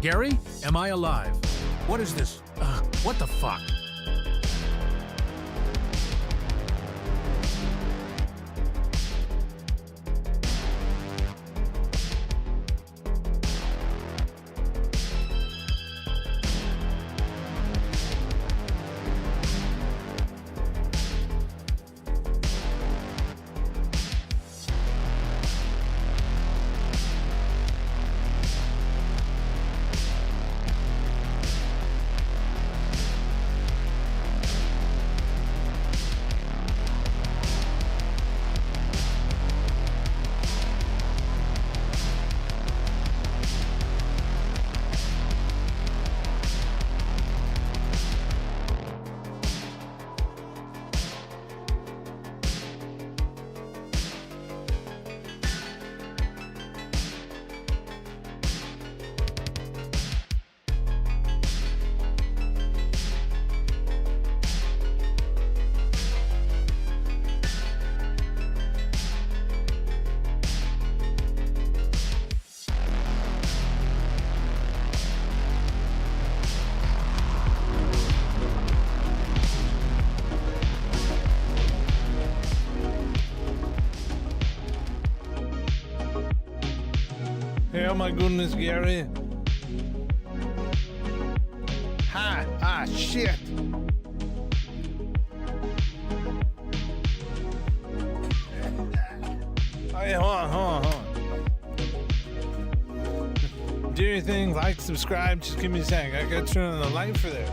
Gary, am I alive? What is this? What the fuck? Oh my goodness, Gary. Shit. Oh yeah, hold on. Do your thing, like, subscribe, just give me a second. I gotta turn on the light for there.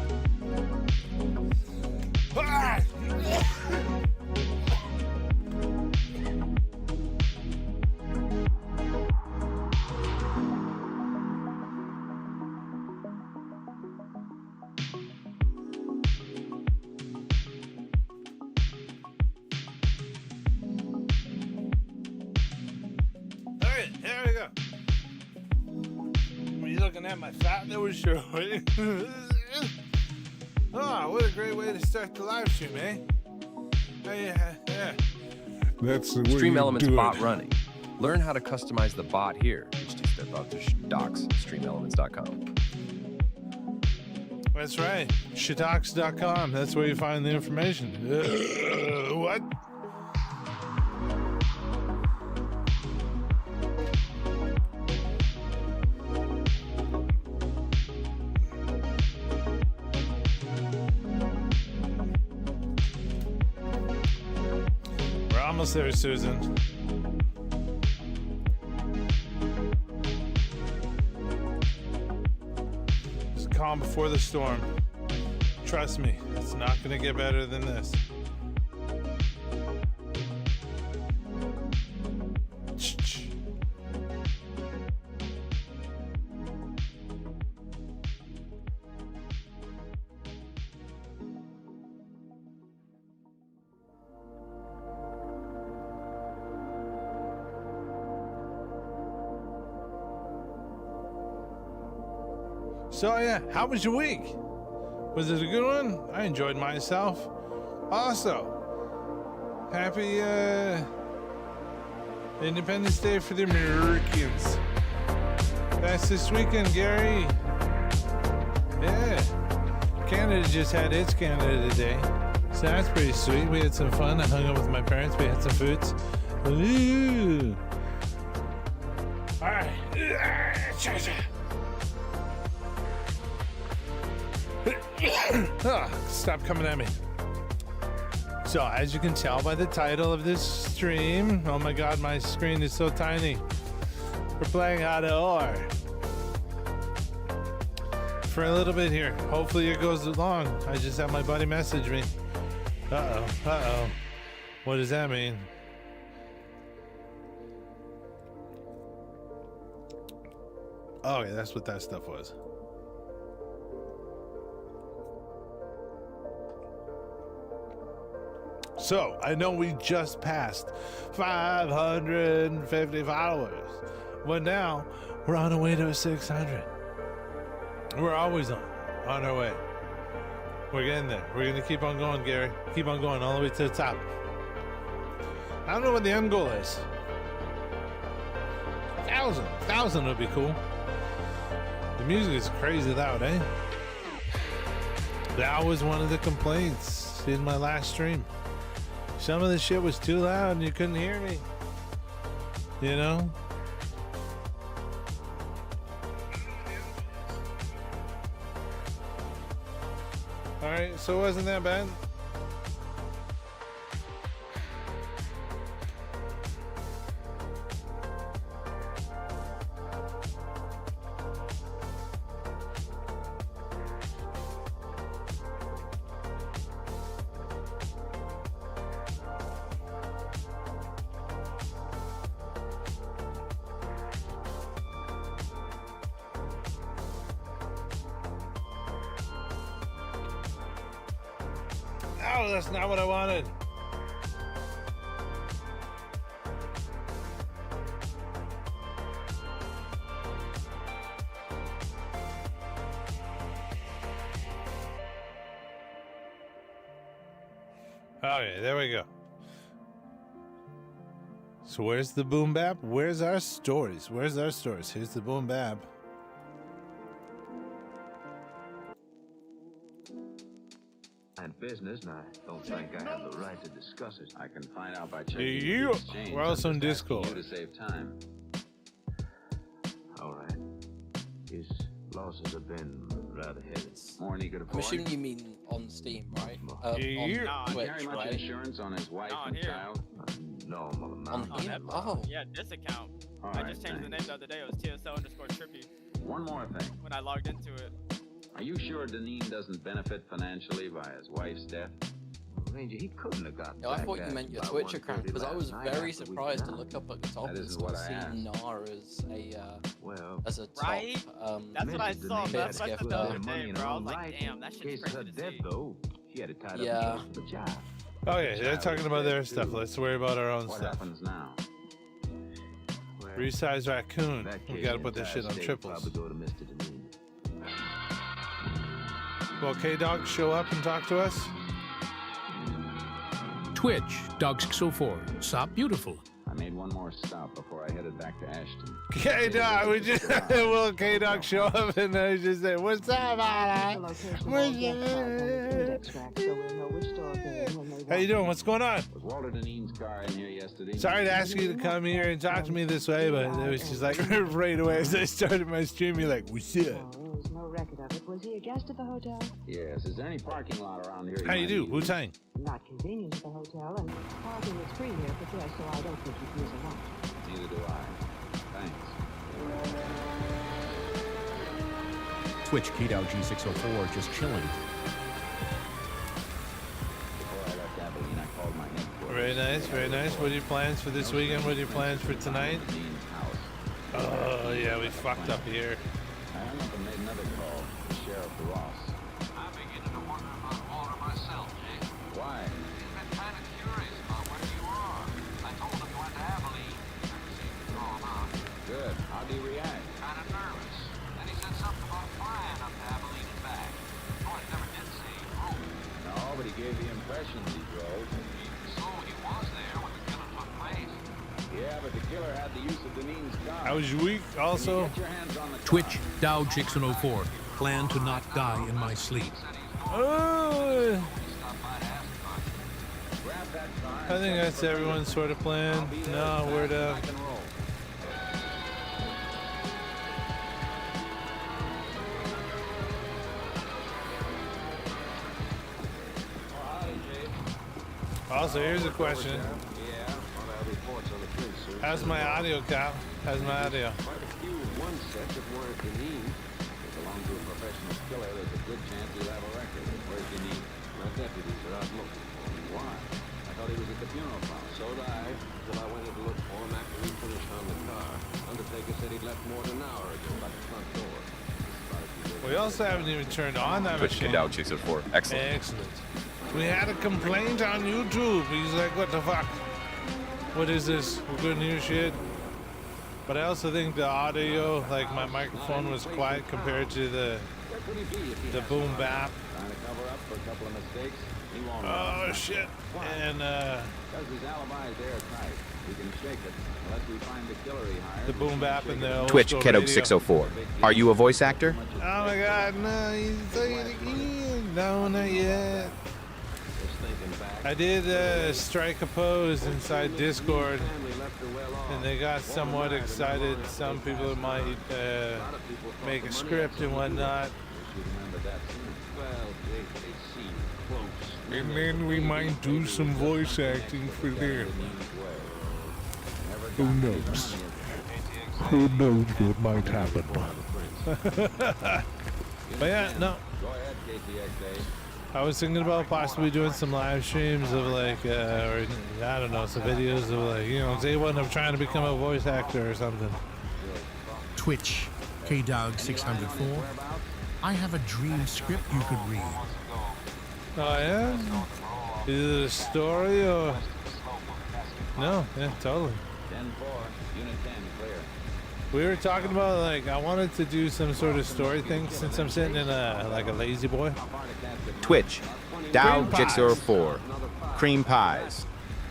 There we go. Were you looking at my fat that was showing? Oh, what a great way to start the live stream, eh? Yeah. That's the way Stream you Elements do bot it. running. Learn how to customize the bot here. Just step out to docs, streamelements.com. That's right. Shitox.com. That's where you find the information. What? We're almost there, Susan. Just calm before the storm. Trust me, it's not going to get better than this. So yeah, how was your week? Was it a good one? I enjoyed myself. Also, happy Independence Day for the Americans. That's this weekend, Gary. Yeah. Canada just had its Canada Day. So that's pretty sweet. We had some fun. I hung out with my parents. We had some foods. Ooh. All right. Stop coming at me. So, as you can tell by the title of this stream, oh my god, my screen is so tiny. We're playing out of or for a little bit here. Hopefully it goes long. I just had my buddy message me. Uh-oh. What does that mean? Oh, yeah, that's what that stuff was. So, I know we just passed 550 followers. But now, we're on our way to 600. We're always on our way. We're getting there. We're going to keep on going, Gary. Keep on going all the way to the top. I don't know what the end goal is. 1,000 would be cool. The music is crazy loud, eh? That was one of the complaints in my last stream. Some of the shit was too loud and you couldn't hear me. You know? Alright, so it wasn't that bad. Oh, that's not what I wanted. Okay, there we go. So where's the boom bap? Where's our stories? Where's our stories? Here's the boom bap. Business, and I don't think I have the right to discuss it. I can find out by checking Yeah, the exchange. we're also I'm on just asking Discord. you to save time. All right. His losses have been rather heavy. More than he could I'm afford. assuming you mean on Steam, right? Yeah. On Twitch, Carry much right? insurance on his wife Not and here. child? No, mother, On not here? Oh. Yeah, this account. All I right, just changed the name thanks. the other day. It was TSL_trippy One more thing. when I logged into it. Are you sure Deneen doesn't benefit financially by his wife's death? Ranger, he couldn't have gotten No, I back thought you at meant your about Twitch account 1:30 because I last was night very after we surprised to got look up at the top That and isn't what start I seeing asked. Nar as a Well, top. Right? That's what I Mrs. saw. Deneen That's had what I to said the put other her money day, in bro. her I own was like, right damn, that in shit's case of her crazy to death, see. though. She had it tied Yeah. up against the job. Okay, they're talking about their stuff. Let's worry about our own What stuff. happens now? Well, Resize raccoon. in that We case, gotta the put this entire shit on state triples. probably go to Mr. Deneen. Will K-Dog show up and talk to us? Twitch, Dog604. Stop beautiful. I made one more stop before I headed back to Ashton. K-Dog, we just will K-Dog show up and then he just say, "What's up, Anna? How you doing? What's going on?" Was Walter Deneen's car in here yesterday? Sorry to ask you to come here and talk to me this way, but it was just like right away as I started my stream, you're like, "What's up?" There was no record of it. Was he a guest at the hotel? Yes. Is there any parking lot around here? How you might do? use? Wu-Tang. Not convenient at the hotel, and parking is free here for guests, so I don't think he'd use a lot. Neither do I. Thanks. Twitch, KDowG604, just chilling. Before I left Abilene, I called my headquarters. Very nice, very nice. What are your plans for this weekend? What are your plans for tonight? Deneen's house. Oh, yeah, we fucked up here. I hung up and made another call to Sheriff Ross. I'm beginning to wonder about Walter myself, Jake. Why? He's been kind of curious about where you are. I told him you went to Abilene. Never seen you drawn out. Good. How'd he react? Kind of nervous. Then he said something about flying up to Abilene and back. Of course, never did say he drove. No, but he gave the impression he drove. So he was there when the killing took place. Yeah, but the killer had the use of Deneen's car. I was weak also. Get your hands on the car. Twitch, Dog604. Plan to not die in my sleep. Oh, Grab that car I think that's everyone's sort of plan. No, we're the. I can roll. Also, here's a question. Yeah, well, I have reports on the case, sir. How's my audio, Cal? How's my audio? Quite a few one set that weren't Deneen. They belong to a professional killer. There's a good chance he'll have a record. Where's Deneen? My deputies are out looking for him. Why? I thought he was at the funeral parlor. So did I, until I went in to look for him after we finished on the car. Undertaker said he'd left more than an hour ago by the front door. We also haven't even turned on that Twitch, machine. KDowG604. Excellent. Excellent. We had a complaint on YouTube. He's like, "What the fuck? What is this? We couldn't hear shit." But I also think the audio, like my microphone was quiet compared to the Could he be if he the has boom some bap. trying to cover up for a couple of mistakes? He won't Oh run. shit! Why? And Because his alibi is airtight. We can shake it unless we find the killer he hired. the boom bap and the old Twitch school Keto radio. 604. Are you a voice actor? Oh my god, no, he's saying it again. No, not yet. Just thinking back. I did strike a pose inside Discord, Family left her well off. and they got somewhat excited. Some people might make a script and whatnot. You remember that scene? Well, they seem close. And then we might do some voice acting for them. Who knows? Who knows what might happen? But yeah, no. Go ahead, KTXA. I was thinking about possibly doing some live streams of like, or I don't know, some videos of like, you know, say when I'm trying to become a voice actor or something. Twitch, KDog604. I have a dream script you could read. Oh yeah? Is it a story or? No, yeah, totally. 10-4, Unit 10, clear. We were talking about like I wanted to do some sort of story thing since I'm sitting in a like a lazy boy. Twitch, Dow604. Cream pies.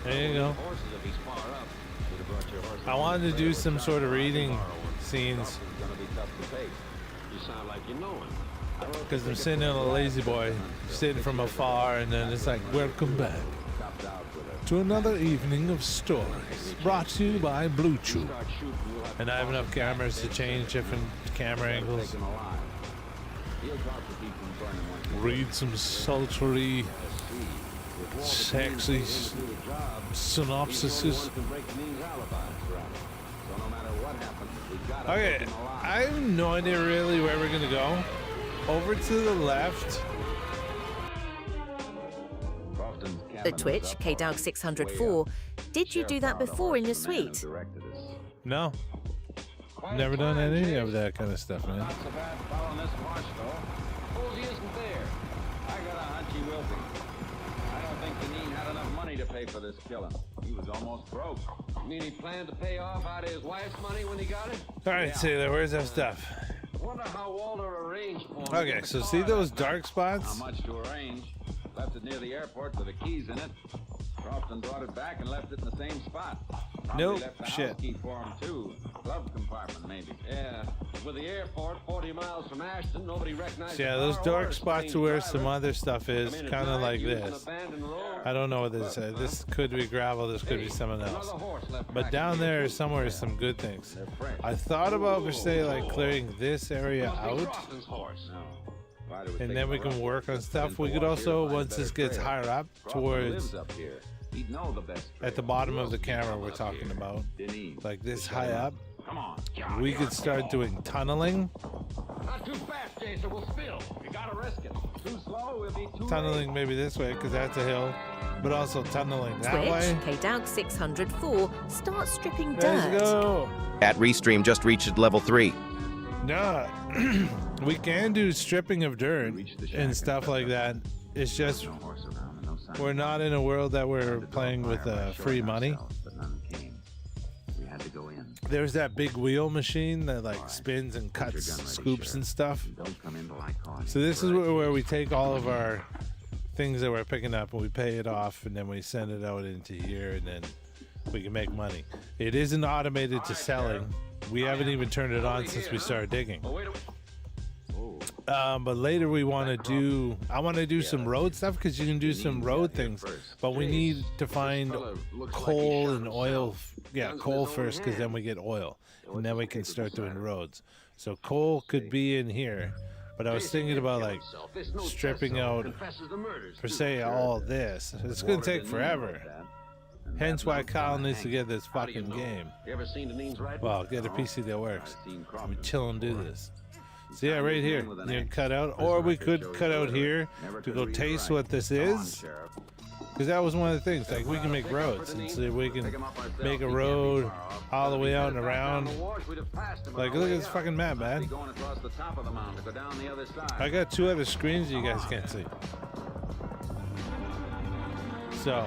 There you go. Horses if he's far up. Should have brought your horse. I wanted to do some sort of reading scenes It's gonna be tough to take. You sound like you know him. because I'm sitting in a lazy boy, sitting from afar, and then it's like, welcome back Copped out with her. to another evening of stories, brought to you by Blue Chew. Start shooting, you'll have And I have enough cameras to change different camera angles. taken alive. He'll talk to people and burn him once he Read some sultry, sexy synopsises. Okay, I have no idea really where we're gonna go. Over to the left. The Twitch, KDog604. Did you do that before in your suite? No. Never done any of that kind of stuff, man. Not so bad following this march, though. Suppose he isn't there. I got a hunch he will be. I don't think Deneen had enough money to pay for this killing. He was almost broke. You mean he planned to pay off out of his wife's money when he got it? All right, Sailor, where's that stuff? Wonder how Walter arranged for him. Okay, so see those dark How spots? much to arrange? Left it near the airport with the keys in it. Crofton brought it back and left it in the same spot. Probably Nope, left the shit. house key for him too. Glove compartment maybe. Yeah. With the airport 40 miles from Ashton, nobody recognized. Yeah, the those car or dark the spots strange are where driver. some other stuff is, Come in at kind of night, like use an this. abandoned road. I don't know what this is. This could be gravel, this could be something Another else. horse left But back down in the there boot. somewhere is some good things. They're fresh. I thought about, per se, like clearing this area Must be out, Crofton's horse. No. Rider was and taking then we a can rough work on but stuff. to We could walk here, also, find a once this better gets trail. higher up, Crofton towards lives up here. He'd know the best at the trail. bottom Who of the else would camera come we're up talking here? about, Deneen. like this Shut high him. up, Come on. we could start doing tunneling. Not too fast, Jason. We'll spill. You gotta risk it. Too slow, we'll be too Tunneling maybe this way, because that's a hill, but also tunneling that Twitch, way. KDog604. Start stripping Let's dirt. go. At Restream just reached level 3. No, we can do stripping of dirt and stuff like that. It's just No horse around and no sign. we're not in a world that we're playing with free money. But none came. We had to go in. There's that big wheel machine that like spins and Hold your cuts gun ready, scoops Sheriff. and stuff. Don't come in till I call you. So this is where we take all of our things that we're picking up and we pay it off, and then we send it out into here, and then we can make money. It isn't automated to selling. We haven't even turned it on since we started digging. Oh, wait a But later we want to do, I want to do some road stuff, because you can do some road things, but we need to find coal and oil. Yeah, coal first, because then we get oil, and then we can start doing roads. So coal could be in here, but I was thinking about like stripping out, per se, all this. It's going to take forever. Hence why Kyle needs to get this fucking game. You ever seen Deneen's rifle? Well, get a PC that works. I've seen We Crofton chill and do before. this. So yeah, right here, you can cut out, or we could cut out here to go taste what this is, because that was one of the things. Like we can make roads, and so we can make a road all the way out and around. Like look at this fucking map, man. Going across the top of the mountain to go down the other side. I got two other screens you guys can't see. So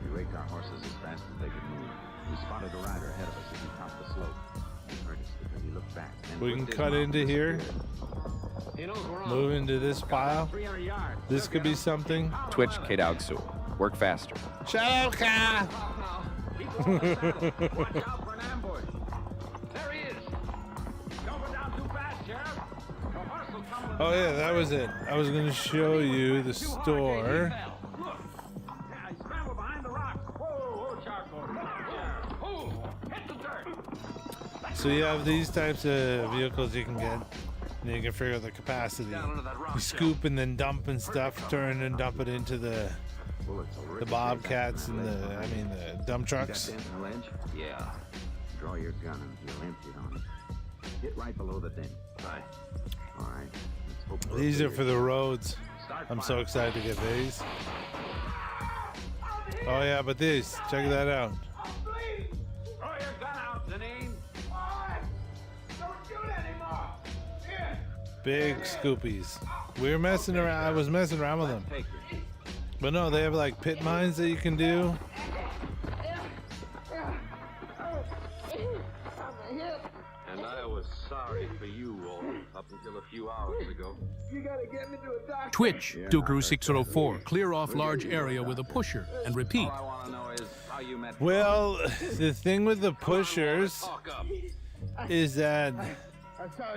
We raked our horses as fast as they could move. We spotted a rider ahead of us as he topped the slope. He heard us because he looked We can cut into here. Move into this pile. This could be something. Twitch KDog Sewell. Work faster. Shut up, car! Watch out for an ambush. There he is. Don't go down too fast, Sheriff. Rehearsal coming. Oh yeah, that was it. I was gonna show you the store. Look. Yeah, I scrambled behind the rocks. Whoa, charcoal. Yeah. Oh, hit the dirt. So you have these types of vehicles you can get. And you can figure out the capacity. You scoop and then dump and stuff, turn and dump it into the bobcats and the dump trucks. Yeah. Draw your gun and you'll empty it on it. Hit right below the dent. Right. All right. Let's hope These are for the roads. I'm so excited to get these. Oh yeah, but these, check that out. Throw your gun out, Deneen. Don't shoot anymore. Here. Big scoopies. We were messing around. I was messing around with them. But no, they have like pit mines that you can do. And I was sorry for you all up until a few hours ago. You gotta get me to a doctor. Twitch, Dugru 6004. Clear off large area with a pusher and repeat. All I wanna know is how you met. Well, the thing with the pushers is that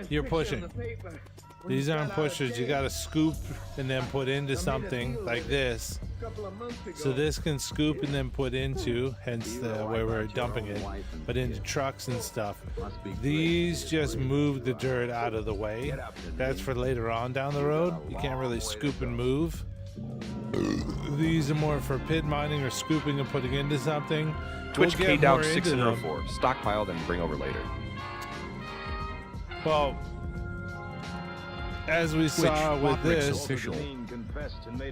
you're pushing. These aren't pushers. You gotta scoop and then put into something like this. So this can scoop and then put into, hence where we're dumping it, but into trucks and stuff. These just move the dirt out of the way. That's for later on down the road. You can't really scoop and move. These are more for pit mining or scooping and putting into something. Twitch We'll get more KDog into them. 604. Stockpiled and bring over later. Well, as we saw with this, Official.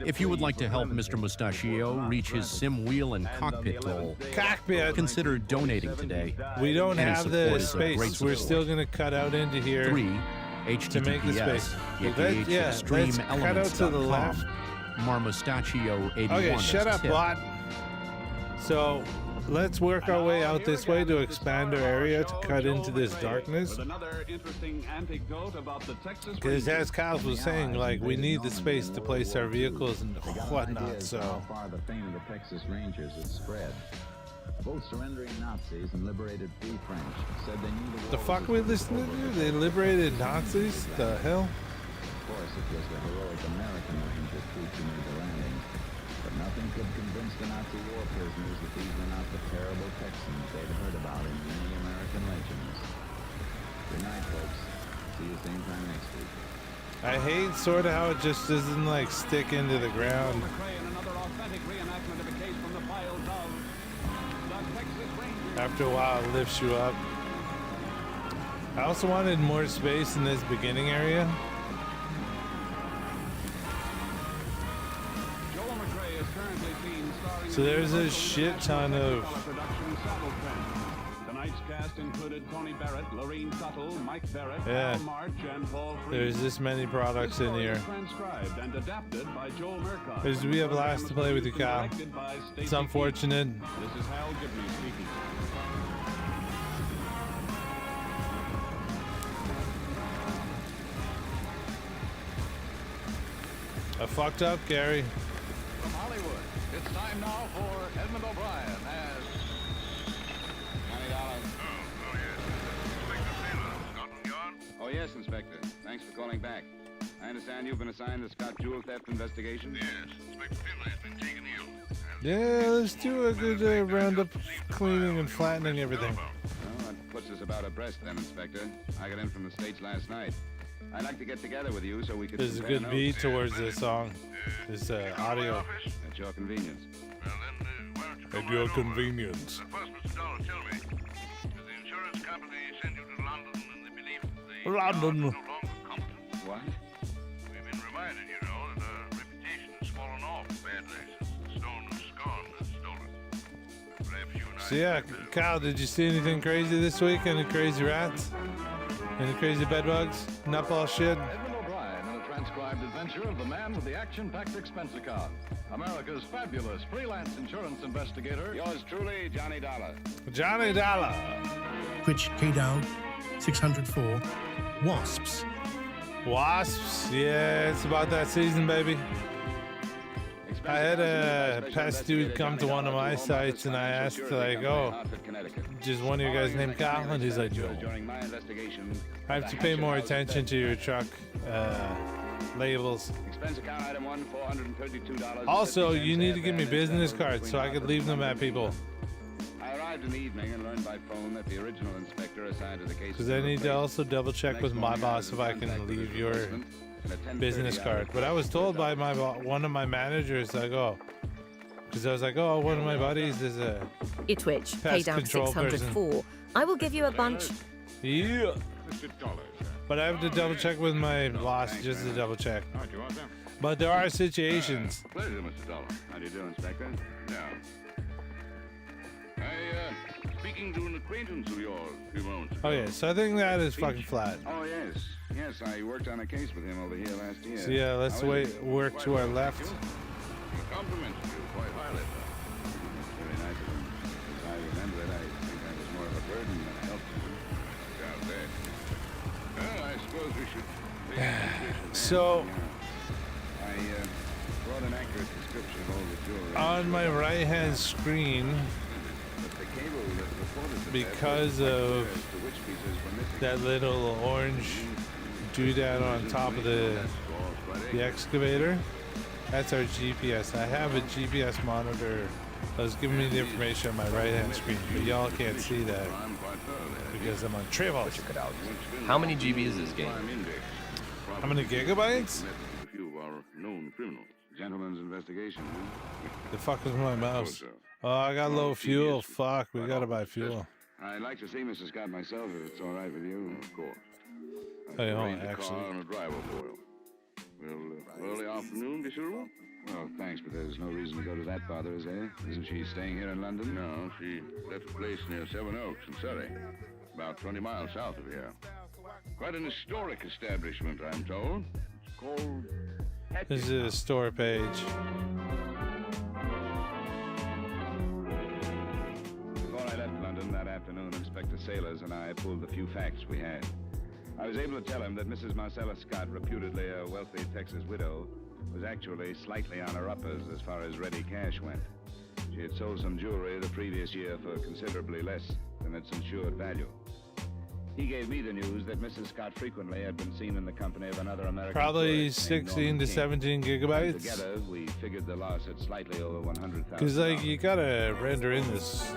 If you would like to help Mr. Mustachio reach his sim wheel and cockpit goal, cockpit, consider donating today. we don't Any have the support is a great space. We're support. still going to cut out into here 3. to make the space. HTTPS, Let's cut out to the left. Marmustachio 81. Okay, shut is up, tip. bot. So let's work our way out this way to expand our area to cut into this darkness. Because as Kyle was saying, like, we need the space to place our vehicles and whatnot, so. How far the fame of the Texas Rangers has spread. Both surrendering Nazis and liberated free French said they knew the The fuck we listening to? They liberated Nazis? The hell? Of course, it was the heroic American Ranger troops who made the landing. But nothing could convince the Nazi war prisoners that these were not the terrible Texans they'd heard about in many American legends. Good night, folks. See you same time next week. I hate sort of how it just doesn't like stick into the ground. After a while, it lifts you up. I also wanted more space in this beginning area. So there's a shit ton of. Tonight's cast included Tony Barrett, Lorene Tuttle, Mike Barrett, Yeah. Al March, and Paul Freed. There's this many products in here. Transcribed and adapted by Joel Murkoff. There's we have blast to play with you, Kyle. Directed by Stacey It's unfortunate. Keith. This is Hal Gibney speaking. I fucked up, Gary. From Hollywood, it's time now for Edmund O'Brien as $20. Oh, yes, Inspector. Thanks for calling back. I understand you've been assigned the Scott Jewel theft investigation? Yes. Inspector Finlay has been taken ill. Yeah, let's do a good roundup, cleaning and flattening everything. Well, that puts us about abreast then, Inspector. I got in from the States last night. I'd like to get together with you so we could... There's a good beat towards this song. This audio. At your convenience. At your convenience. First, Mr. Dollar, tell me, did the insurance company send you to London in the belief that the London. no longer competent? What? We've been reminded, you know, that our reputation has fallen off badly since the stone of Scorn was stolen. Perhaps you and I... So yeah, Kyle, did you see anything crazy this week? Any crazy rats? Any crazy bedbugs? Nutball shit? Edmund O'Brien in a transcribed adventure of the man with the action-packed expense account. America's fabulous freelance insurance investigator. Yours truly, Johnny Dollar. Johnny Dollar. Twitch KDog 604. Wasps. Wasps, yeah, it's about that season, baby. I had a pest dude come to one of my sites and I asked, like, oh, just one of you guys named Kyle? And he's like, no. I have to pay more attention to your truck labels. Also, you need to give me business cards so I could leave them at people. I arrived in the evening and learned by phone that the original inspector assigned to the case. Because I need to also double check with my boss if I can leave your business card. But I was told by one of my managers, like, oh, because I was like, oh, one of my buddies is a Twitch, pest KDown control 604. I will give you a bunch. Yeah. But I have to double check with my boss just to double check. But there are situations. Pleasure, Mr. Dollar. How do you do, Inspector? No. Speaking to an acquaintance of yours a few moments ago. Oh yeah, so I think that is fucking flat. Oh yes, yes, I worked on a case with him over here last year. So yeah, let's work to our left. He complimented you quite highly. It's very nice of him. As I remember it, I think I was more of a burden than a help to him. Sounds bad. Well, I suppose we should take a So I brought an accurate description of all the jewelry. on my right hand screen, because of that little orange doodad on top of the excavator, that's our GPS. I have a GPS monitor that was giving me the information on my right hand screen, but y'all can't see that because I'm on Travel. Check it out. How many GB is this game? How many gigabytes? A few of our known criminals. Gentleman's investigation. The fuck was my mouse? Oh, I got low fuel. Fuck, we gotta buy fuel. I'd like to see Mrs. Scott myself if it's all right with you. Of course. Hey, hold on, Arrange a actually. car and a driver for you. Well, early afternoon, be suitable? Well, thanks, but there's no reason to go to that bother, is there? Isn't she staying here in London? No, she left a place near Seven Oaks in Surrey, about 20 miles south of here. Quite an historic establishment, I'm told. It's called... This is a store page. Before I left London that afternoon, Inspector Sailors and I pulled the few facts we had. I was able to tell him that Mrs. Marcella Scott, reputedly a wealthy Texas widow, was actually slightly on her uppers as far as ready cash went. She had sold some jewelry the previous year for considerably less than its insured value. He gave me the news that Mrs. Scott frequently had been seen in the company of another American Probably tourist named 16 to Norman 17 King. gigabytes. Together, we figured the loss at slightly over $100,000. Because, like, you gotta render in this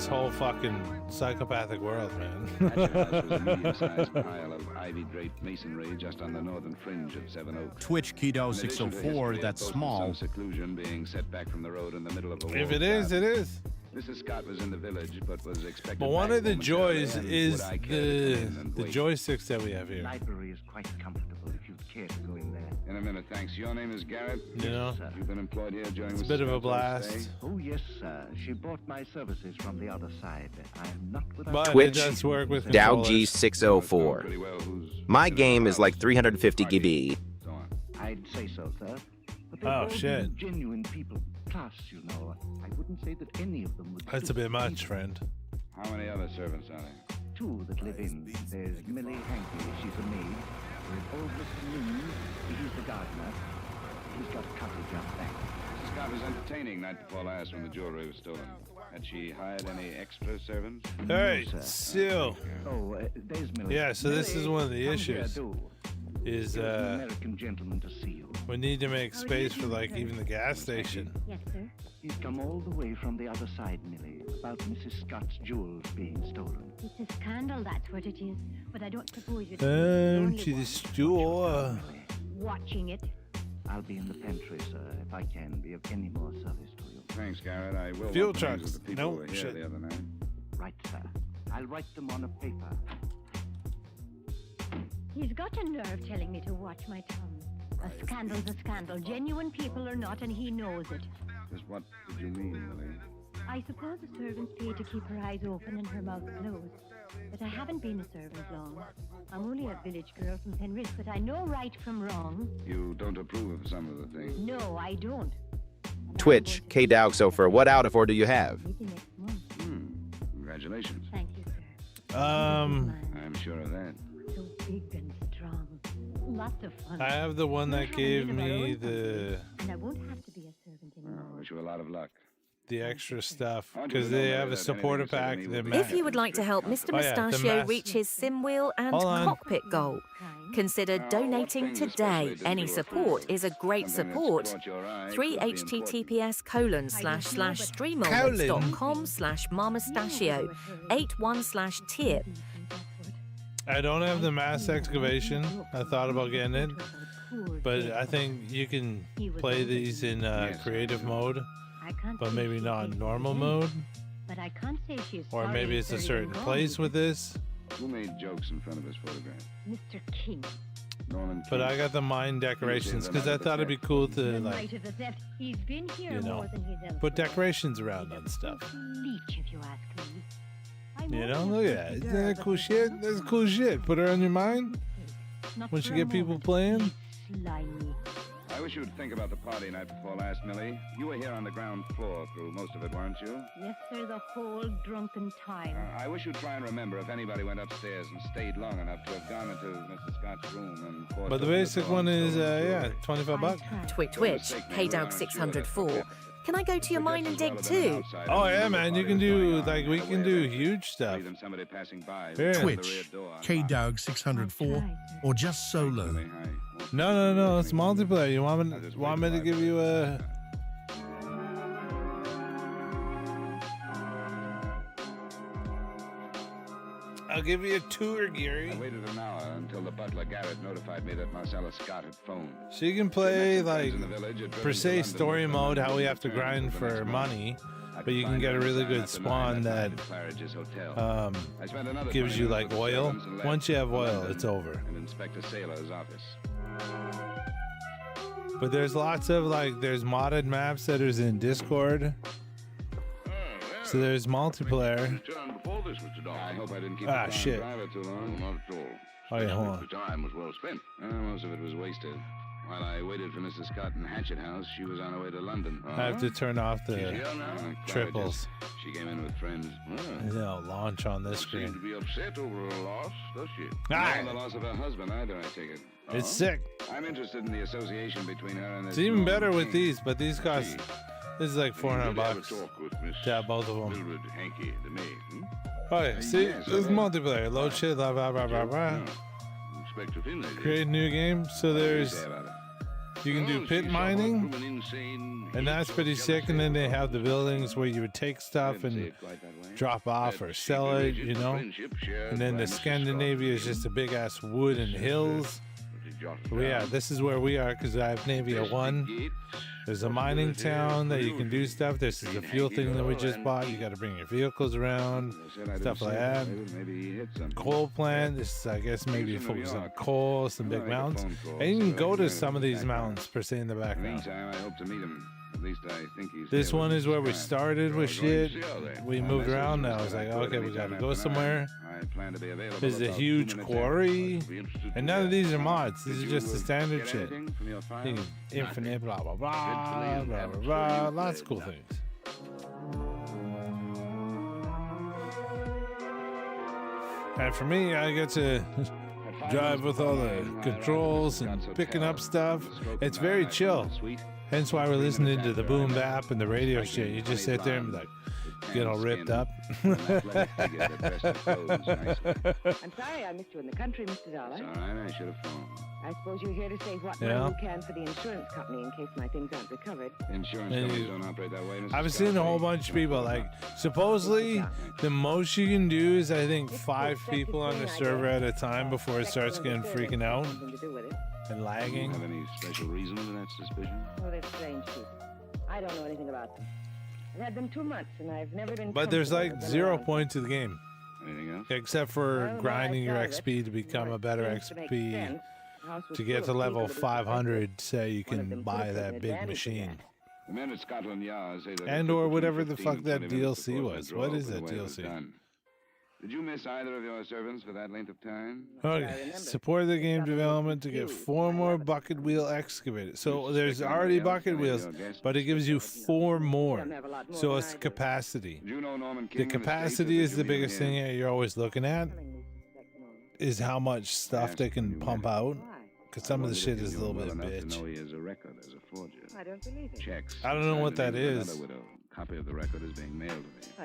whole fucking psychopathic world, man. Hatcher House was a medium-sized pile of ivy-draped masonry just on the northern fringe of Seven Oaks. Twitch KDown In addition to 604, history, that's it boasted small. some seclusion, being set back from the road in the middle of a If walled it is, garden. it is. Mrs. Scott was in the village, but was expected. But one back of the momentarily, joys and is would I care to come in and the wait? joysticks that we have here. Library is quite comfortable if you'd care to go in there. In a minute, thanks. Your name is Garrett? You know? You've been employed here during It's a Mrs. bit of a Scott's blast. stay? Oh, yes, sir. She bought my services from the other side. I am not without... But Twitch, it does work with controllers. DowG604. Pretty well, who's My game is like 350 GB. so on. I'd say so, sir. But they've Oh, all been shit. genuine people. Class, you know. I wouldn't say that any of them would... That's a stoop bit much, either. friend. How many other servants are there? Two that live in. There's Millie Hankey, she's a maid. There's old Mr. Moon, he's the gardener. He's got a cottage out back. Mrs. Scott was entertaining night before last when the jewelry was stolen. Had she hired any extra servants? Alright, sir. so Oh, there's Millie. yeah, so this is one of the Come here, issues. do. Is There's an American gentleman to see you. we need to make space for like even the gas station. Yes, sir. He's come all the way from the other side, Millie, about Mrs. Scott's jewels being stolen. It's a scandal, that's what it is. But I don't suppose you're To the store. Millie, watching it. I'll be in the pantry, sir, if I can be of any more service to you. Thanks, Garrett. I will. Fuel want the names trucks. of the people Nope, who were here shit. the other night. Right, sir. I'll write them on a paper. He's got a nerve telling me to watch my tongue. A scandal's a scandal, genuine people or not, and he knows it. Just what did you mean, Millie? I suppose the servants pay to keep her eyes open and her mouth closed. But I haven't been a servant long. I'm only a village girl from Penrith, but I know right from wrong. You don't approve of some of the things. No, I don't. Twitch, KDowG604. What out of order do you have? Meeting next month. Congratulations. Thank you, sir. I'm sure of that. So big and strong. Lots of fun. I have the one that We'll have a gave bit of our me own the and I won't have to be a servant anymore. I wish you a lot of luck. extra stuff Aren't you because the they number have a that supporter anything you say to pack. me The will be If you would like to help Mr. Oh, yeah, the Mustachio mas- reach his sim wheel and Hold on. cockpit goal, consider donating today. Any support is a great support. 3 https://streamlabs.com/marmustachio 81/tip. I don't have the mass excavation. I thought about getting it, but I think you can play these in creative mode, but maybe not in normal mode. But I can't say she's Or sorry maybe it's a for certain your place wrong. with this. Who made jokes in front of his photograph? Mr. King. Norman But King. I got the mine decorations because I thought it'd be cool to The like, night of the theft, he's been here you know, more than he's ever put decorations around on stuff. leech, if you ask me. I'm You know, only look a at that. pretty Isn't girl, that but cool for shit? once, That's cool shit. Put her on your mind not once for you a get people moment. playing. Slimy. I wish you'd think about the party night before last, Millie. You were here on the ground floor through most of it, weren't you? Yes, sir, the whole drunken time. I wish you'd try and remember if anybody went upstairs and stayed long enough to have gone into Mr. Scott's room and forced But the open basic door one and is, stolen yeah, jewelry. 25 bucks. Twitch, KDog604. Can I go to your mine and dig too? Oh yeah, man, you can do like we can do huge stuff. Somebody passing by. Yeah. Twitch, KDog604, or just solo. No, it's multiplayer. You want me to give you a? I'll give you a tour, Gary. I waited an hour until the butler Garrett notified me that Marcella Scott had phoned. So you can play like per se story mode, how we have to grind for money, but you can get a really good spawn that gives you like oil. Once you have oil, it's over. And Inspector Saylor's office. But there's lots of like there's modded maps that is in Discord. So there's multiplayer. I hope I didn't keep Ah, the shit. driver too long. Not at all. Oh yeah, hold on. The time was well spent. Most of it was wasted. While I waited for Mrs. Scott in Hatchet House, she was on her way to London. I have to turn off She's the here now? triples. She came in with friends. You know, launch on this Seemed screen. to be upset over a loss, does she? Ah. Not the loss of her husband either, I take it. It's sick. I'm interested in the association between her and this It's even better Norman with King. these, but these cost. This is like 400 bucks Talk with Miss to have both of them. Mildred Hankey, the maid. Oh yeah, see, Yes, this is okay. multiplayer. Load shit, blah blah blah blah blah. Inspector Finlay. Create a new game. So there's, you can do pit mining, and that's pretty sick. And then they have the buildings where you would take stuff and drop off or sell it, you know. And then the Scandinavia is just a big ass wood and hills. So yeah, this is where we are because I have Navia 1. There's a mining town that you can do stuff. This is a fuel thing that we just bought. You got to bring your vehicles around, stuff like that. Coal plant. This is, I guess, maybe focus on coal, some big mountains. And you can go to some of these mountains per se in the background. Meantime, I hope to meet him. At least I think he's This here one with is where we his friend. started with shit. We moved Message around. was Now I was that like, I could okay, we anytime got to go after somewhere. 9. I plan to be available There's a about huge noon at quarry, 10. and none of these are mods. These Did are just you, the standard get shit. anything from your file? You can infinite, blah blah blah, Dreadfully blah and blah blah. absolutely Lots of cool things. And for me, I get to drive with all the controls and picking up stuff. It's very chill. Hence why we're listening to the boom bap and the radio shit. You just sit there and be like, get all ripped up. I'm sorry I missed you in the country, Mr. Dollar. It's all right, I should have phoned. I suppose you're here to save what Yeah. money you can for the insurance company in case my things aren't recovered. Insurance Hey, companies don't operate that way. Mrs. I've Scott. seen a whole bunch of people, like, supposedly the most you can do is, I think, 5 people on the server at a time before it starts getting freaking out Something to do with it. and Do you lagging. have any special reason for that suspicion? Oh, they're strange people. I don't know anything about them. I've had them 2 months, and I've never been. But there's like comfortable with 0 them points to the game, Anything else? except for Well, grinding your I thought of XP it. to become Well, a better it seems to make XP. sense. The house was To full get to of level people that 500, say you One of can them buy could have that taken big advantage of machine. The men at Scotland Yard say that it And took or between whatever the 15 fuck and that 20 minutes DLC before was. the What draw is that opened the way it was DLC? done. Did you miss either of your servants for that length of time? Okay. Support the game development to get 4 more bucket wheel excavators. So there's already bucket wheels, but it gives you 4 more. So it's capacity. The capacity is the biggest thing that you're always looking at. Is how much stuff they can pump out. Because some of the shit is a little bit bitch. I don't know what that is.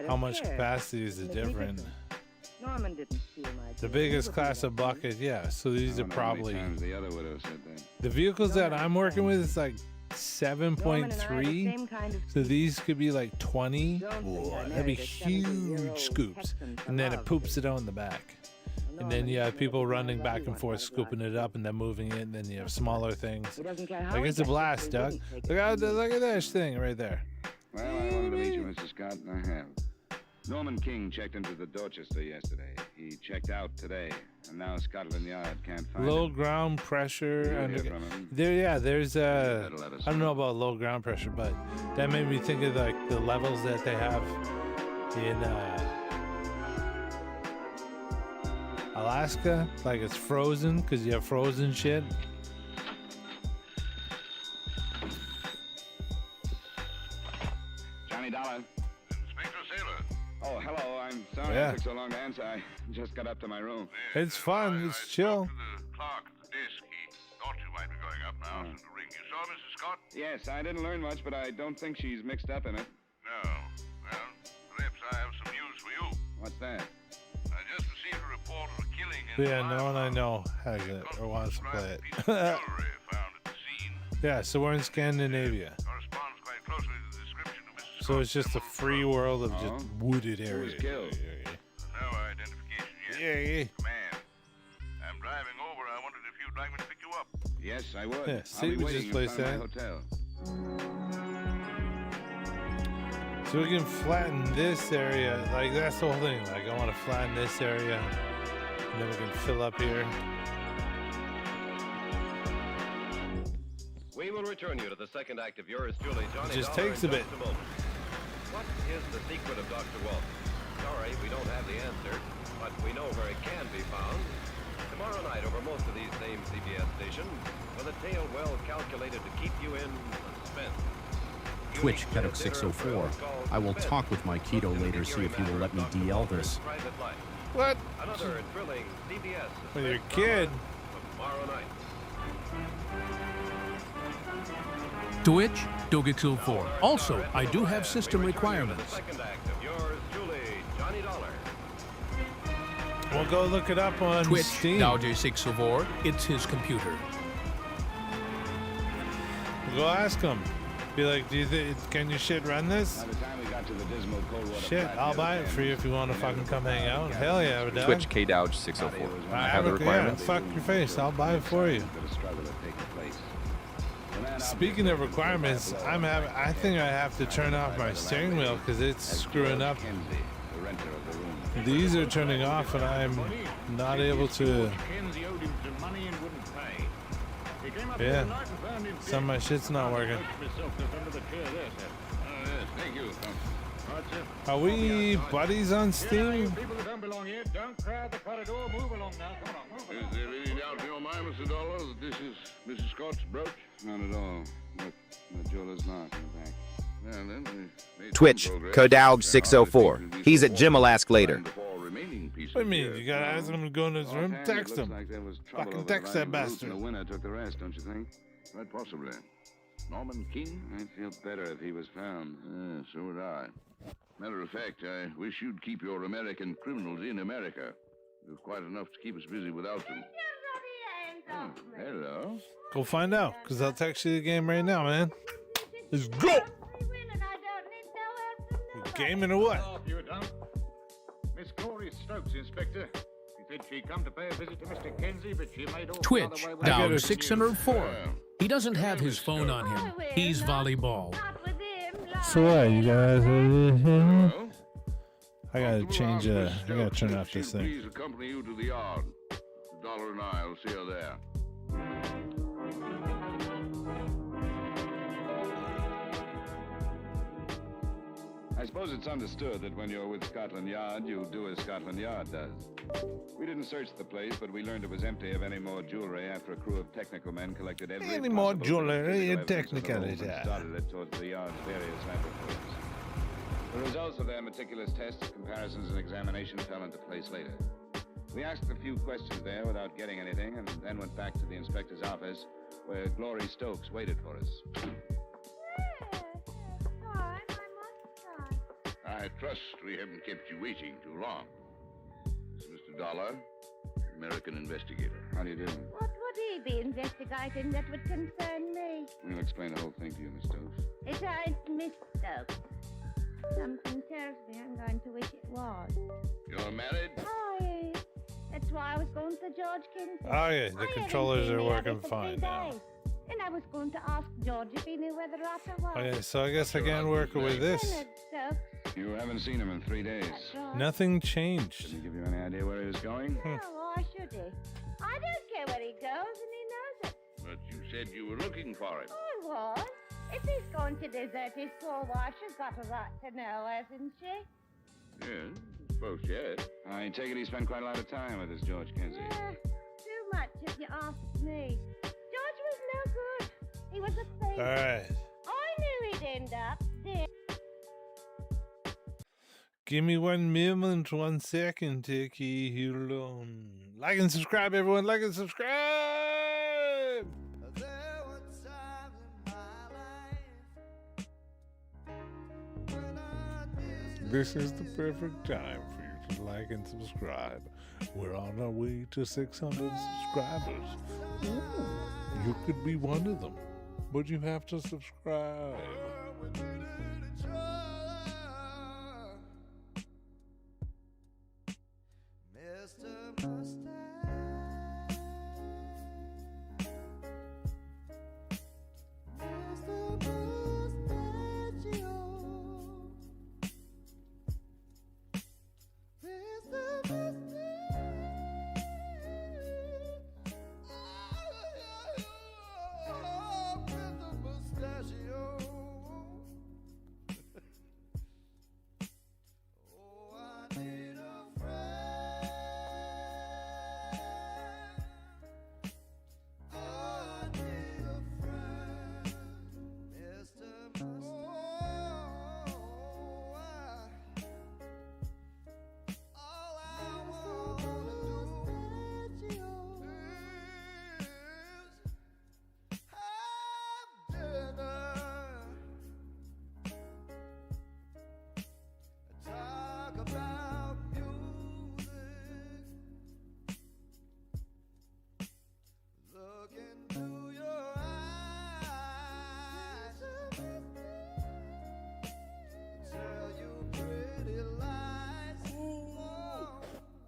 How much capacity is it different? The biggest class of bucket, yeah. So these are probably the vehicles that I'm working with is like 7.3. So these could be like 20. Whoa, that'd be huge scoops. And then it poops it on the back. And then you have people running back and forth, scooping it up and then moving it. And then you have smaller things. Like it's a blast, Doug. Look at this thing right there. Well, I wanted to meet you, Mr. Scott, and I have. Norman King checked into the Dorchester yesterday. He checked out today, and now Scotland Yard can't find low him. ground pressure. Did you hear from him? There's I don't know about low ground pressure, but that made me think of like the levels that they have in Alaska. Like it's frozen because you have frozen shit. Johnny Dollar. Inspector Sailor. Oh, hello. I'm sorry Yeah. it took so long to answer. I just got up to my room. It's fun. It's chill. The clerk at the desk, he thought you might be going up now to the ring. You saw Mrs. Scott? Yes, I didn't learn much, but I don't think she's mixed up in it. No. Well, perhaps I have some news for you. What's that? I just received a report of a killing in Yeah, no one I know has it or wants to play it. jewelry found at the scene. Yeah, so we're in Scandinavia. Corresponds quite closely to the description of Mrs. So it's just a free world of just wooded Who was areas. killed? No identification yet. Yeah. Man, I'm driving over. I wondered if you'd like me to pick you up. Yes, I would. Yeah, I'll see, be we waiting just placed in front that. of my hotel. So we can flatten this area. Like that's the whole thing. Like I want to flatten this area, and then we can fill up here. We will return you to the second act of yours truly, Johnny. Just Dollar takes in a bit. just moment. What is the secret of Dr. Walton? Sorry, we don't have the answer, but we know where it can be found. Tomorrow night over most of these same CBS stations, with a tale well calculated to keep you in suspense. Twitch, Kedok604. I will talk with my keto later, see if he will let me DL this. What? Another thrilling CBS With your suspense kid. drama tomorrow night. Twitch, Dogix04. Also, I do have system requirements. Second act of yours truly, Johnny Dollar. We'll go look it up on Twitch, Steam. J604. It's his computer. We'll go ask him. Be like, do you can your shit run this? By the time we got to the dismal Coldwater Shit, Flat I'll the buy other it for you if you want to fucking come hang out. Hell yeah, dog. Twitch KDouge604. I have the requirements. Yeah, fuck your face. I'll buy it for you. the struggle had taken place. The man Speaking of requirements, I think I have to turn off my steering wheel because it's screwing up. Kenzie, the renter of the room. These are turning off and I'm not able to. Yeah, some of my shit's not working. Thank you. Are we buddies on Steam? Is there any doubt in your mind, Mr. Dollar, that this is Mrs. Scott's brooch? Not at all. Look, the jeweler's mark in the back. Well, then, we made Twitch, some progress. Kodowg604. He's at Jim will ask later. The four remaining pieces What do you mean? here. You gotta ask him to go in his room? Offhand, it Text looks him. like there was trouble Fucking over text the that riding route, bastard. and the winner took the rest, don't you think? Quite possibly. Norman King? I'd feel better if he was found. So would I. Matter of fact, I wish you'd keep your American criminals in America. There's quite enough to keep us busy without them. Oh, hello. Go find out, because I'll text you the game right now, man. Let's go! You gaming or what? Oh, you don't. Miss Corey Stokes, Inspector. She said she'd come to pay a visit to Mr. Kenzie, but she made all Twitch, the other way down with 604. He doesn't have his phone on him. He's volleyball. So what, you guys? I gotta change. I gotta turn off this thing. Please accompany you to the yard. Mr. Dollar and I will see her there. suppose it's understood that when you're with Scotland Yard, you do as Scotland Yard does. We didn't search the place, but we learned it was empty of any more jewelry after a crew of technical men collected every Any more possible jewelry bit and of physical evidence technicality. and started it towards the yard's various laboratories. The results of their meticulous tests, comparisons, and examination fell into place later. We asked a few questions there without getting anything, and then went back to the inspector's office, where Glory Stokes waited for us. I trust we haven't kept you waiting too long. This is Mr. Dollar, American investigator. How do you do? What would he be investigating that would concern me? We'll explain the whole thing to you, Miss Stokes. It ain't Miss Stokes. Something tells me I'm going to wish it was. You're married? Oh, yes. That's why I was going to George Kinsey. Oh, yeah, the controllers are working for fine 3 now. days. And I was going to ask George if he knew where the rotter was. Okay, so I guess I can't work with this. Leonard Stokes. You haven't seen him in 3 days. That's right. Nothing changed. Didn't he give you any idea where he was going? Oh, why should he? I don't care where he goes, and he knows it. But you said you were looking for him. I was. If he's going to desert his poor wife, she's got a right to know, hasn't she? Yes, I suppose yes. I take it he spent quite a lot of time with this George Kinsey. Too much, if you ask me. George was no good. He was a thief. All right. I knew he'd end up dead. Give me 1 moment, 1 second. Take it alone. Like and subscribe, everyone. Like and subscribe. This is the perfect time for you to like and subscribe. We're on our way to 600 subscribers. Ooh, you could be one of them, but you have to subscribe.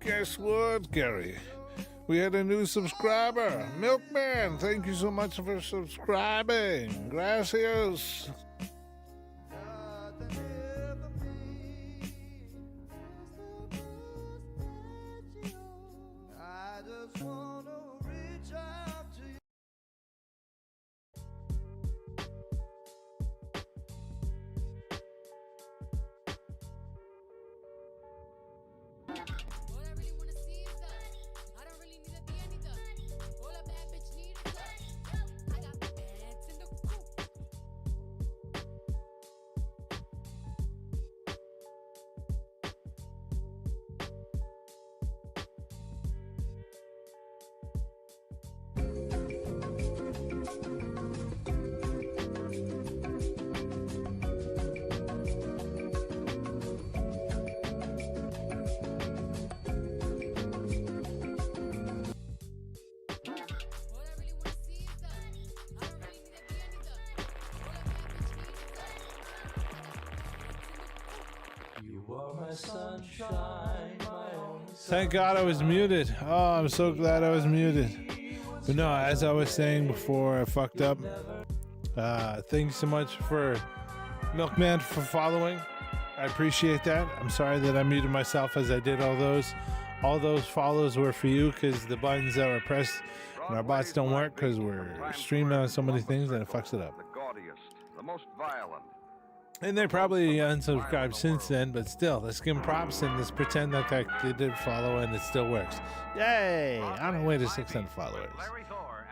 Guess what, Gary? We had a new subscriber. Milkman, thank you so much for subscribing. Gracias. Thank God I was muted. Oh, I'm so glad I was muted. But no, as I was saying before I fucked up, thanks so much for Milkman for following. I appreciate that. I'm sorry that I muted myself as I did all those. All those follows were for you because the buttons that were pressed and our bots don't work because we're streaming on so many things and it fucks it up. The gaudiest, the most violent, And they probably unsubscribed since then, but still, let's give them props and let's pretend that they did follow and it still works. Yay! On our way to 600 followers. Larry Thor.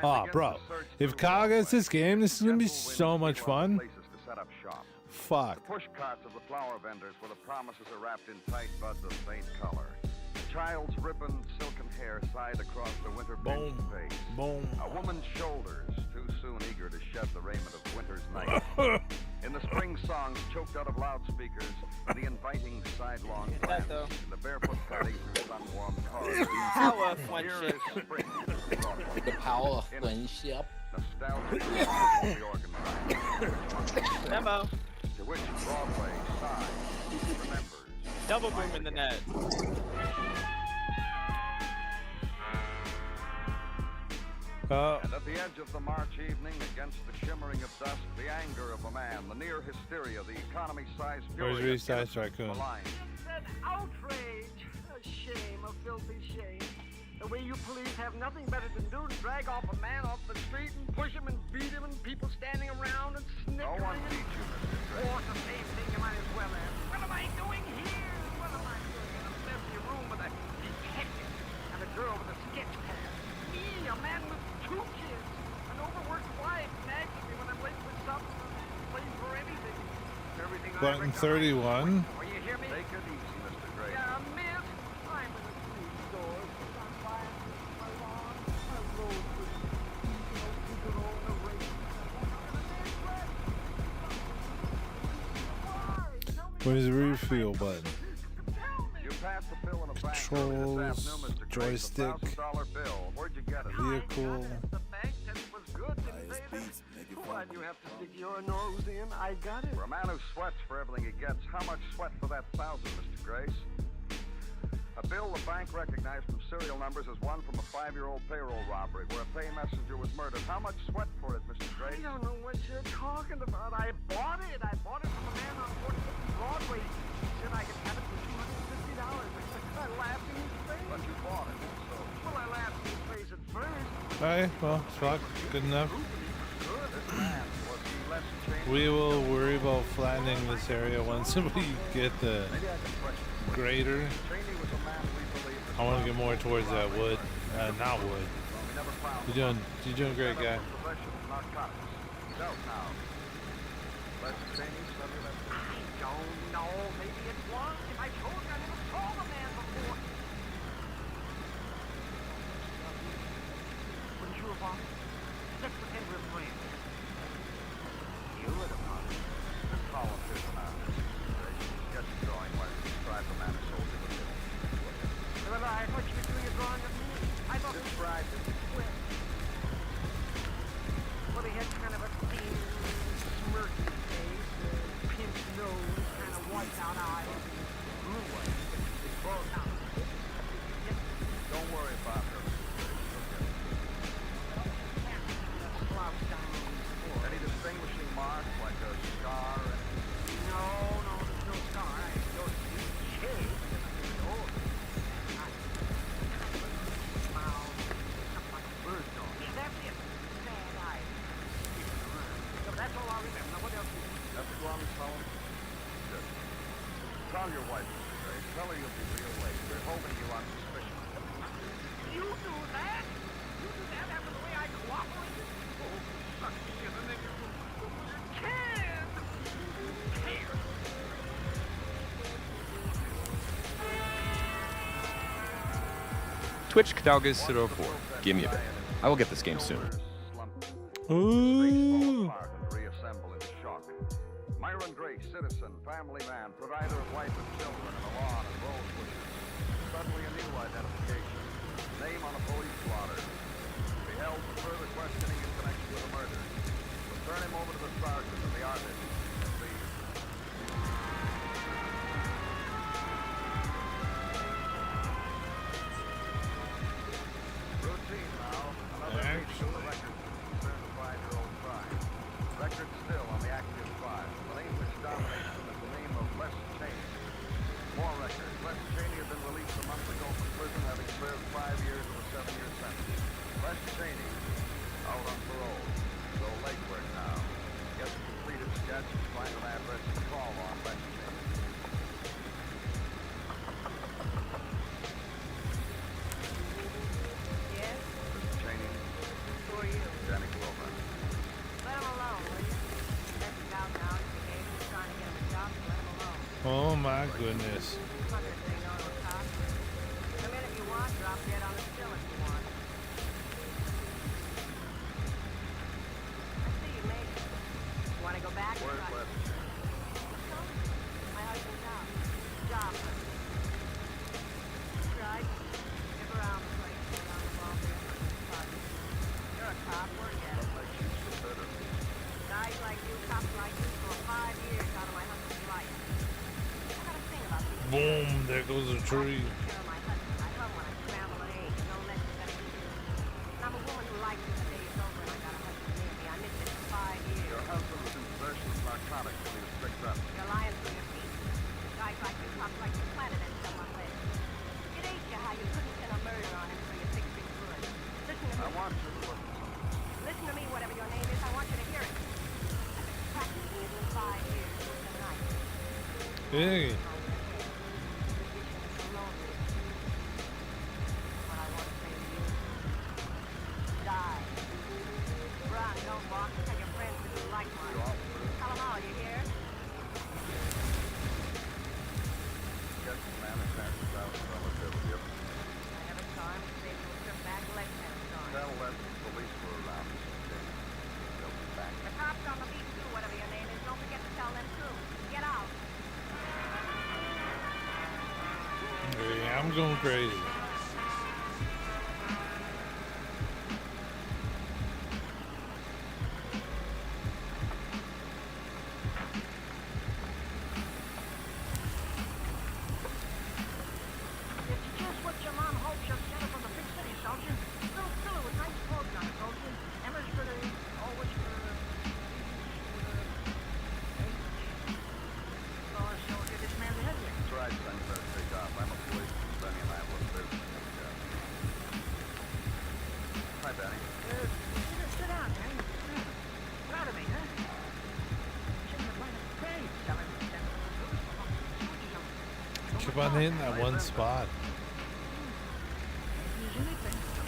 Oh, bro. If Kyle gets this game, this is going to be so much fun. Fuck. The push carts of the flower vendors where the promises are wrapped in tight buds of faint color. A child's ribbon, silken hair sighed across the winter pinch face. Boom. A woman's shoulders, too soon eager to shed the raiment of winter's night. In the spring songs choked out of loudspeakers, the inviting sidelong plants, in the barefoot caddies and sun-warmed cars. Power of friendship. The power of friendship. Nostalgia organized. Demo. To which Broadway sighs, remembers. Double boom in the net. And at the edge of the March evening, against the shimmering of dusk, the anger of a man, the near hysteria, the economy-sized Where's fury Resize Raccoon? An outrage, a shame, a filthy shame. The way you police have nothing better to do than drag off a man off the street and push him and beat him and people standing around and snickering. No one beat you, Mr. Gray. Oh, it's the same thing you might as well have. What am I doing here? What am I doing in a messy room with a detective and a girl with a sketch pad? Me, a man with 2 kids, an overworked wife nags at me when I'm late for something, plays for anything. Everything Button I 31. Oh, you hear me? Take it easy, Mr. Gray. Yeah, miss. I'm in a food store. I'm buying my lawn. My road with, people on the race. Where's the refill button? You passed the bill in a bank Controls, earlier this afternoon, Mr. Gray. It's a joystick, $1,000 bill. Where'd you get it? vehicle. The bank said it was good, didn't they? Why'd you have to stick your nose in? I got it. For a man who sweats for everything he gets, how much sweat for that 1,000, Mr. Grace? A bill the bank recognized from serial numbers as one from a 5-year-old payroll robbery where a pay messenger was murdered. How much sweat for it, Mr. Grace? I don't know what you're talking about. I bought it. I bought it from a man on 45th Broadway. He said I could have it for $250. I laughed in his face. But you bought it, so. Well, I laughed in his face at first. Alright, well, fuck. Good enough. This man, was he less changed? We will worry about flattening this area once we get the grader. I want to get more towards that wood. Not wood. You're doing great, guy. I don't know. Maybe it was. If I told you, I never saw the man before. Wouldn't you have bought it? Let's pretend we're friends. You would have bought it. This column is an sketch drawing where you describe the man who sold you the bill. Well, I thought you were doing a drawing of me. I thought describe it. Well, he had kind of a thin, smirky face, pinched nose, kind of white out eyes, blue eyes. Well, now, don't worry about her. Any distinguishing marks like a scar? No, there's no scar. I noticed he's shaved. That's all I remember. Now, what else do you think? That's the wrong column? Good. Call your wife, Mr. Gray. Tell her you'll be real late. We're holding you on suspicion. You do that? You do that after the way I cooperated? Oh, suck me in the nigger. Kid! Here! Twitch Cadalgas04. Give me a bit. I will get this game soon. Ooh. Reassemble in shock. Myron Gray, citizen, family man, provider of wife and children, and a lawn and rose bushes. Suddenly a new identification. Name on a police blotter. Be held for further questioning in connection with the murder. We'll turn him over to the sergeant and the artist. Routine now. Another page of the record concerns a 5-year-old crime. Record still on the active file. The name which dominates them is the name of Les Change. goodness. The minute you want, drop dead on the still if you want. I see you made it. You want to go back? Where's Let's go. My husband's out. Jobless. Right. Skip around the place. Down the ball there. You're a cop. Where you at? What makes you so bitter? Guys like you, cops like you, for 5 years out of my husband's life. I got a thing about these. Boom, there goes a tree. My husband, I love when I scramble an egg. No less than a year. And I'm a woman who likes it the day is over and I got a husband near me. I missed it for 5 years. Your husband was in possession of narcotics when he was picked up. You're lying through your feet. Guys like you, cops like you, planted it someone with. It ain't you how you couldn't pin a murder on him so you fixed it good. Listen to me. I want you to look at something. Listen to me, whatever your name is. I want you to hear it. I've been practicing it in 5 years tonight. Hey. What I want to say to you. Die. Run, don't walk. Tell your friends that you like one. Tell them all, you hear? Get the man who passes out a relative of you. I never saw him. Saved him a trip back. Lex never saw him. Tell them the police were around this day. They'll be back. The cops on the beat too, whatever your name is. Don't forget to tell them too. Get out. Yeah, I'm going crazy. It's just what your mom hopes you'll set up from the big city, soldier. Little filler with nice clothes on it, soldier. Emma's for the... always for the... Oh, soldier, this man's ahead of you. That's right, son. You better take off. I'm a policeman. Benny and I have a business. Hi, Benny. Sit down, Benny. Proud of me, huh? Shouldn't have played a grave, selling Keep on hitting that one spot.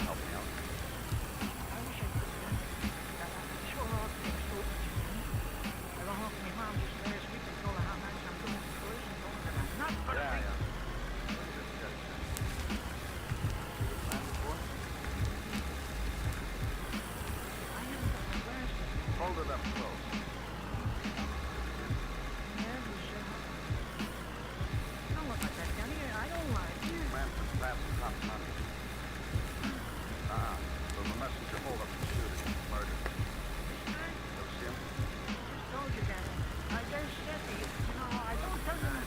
Help me out. Yeah. Hold it up close. Don't look like that, Danny. I don't like you. Man from passing hot money. So the messenger hold up the shooting. Murder. Go see him? Just told you, Danny. I just said to you. No, I don't tell you.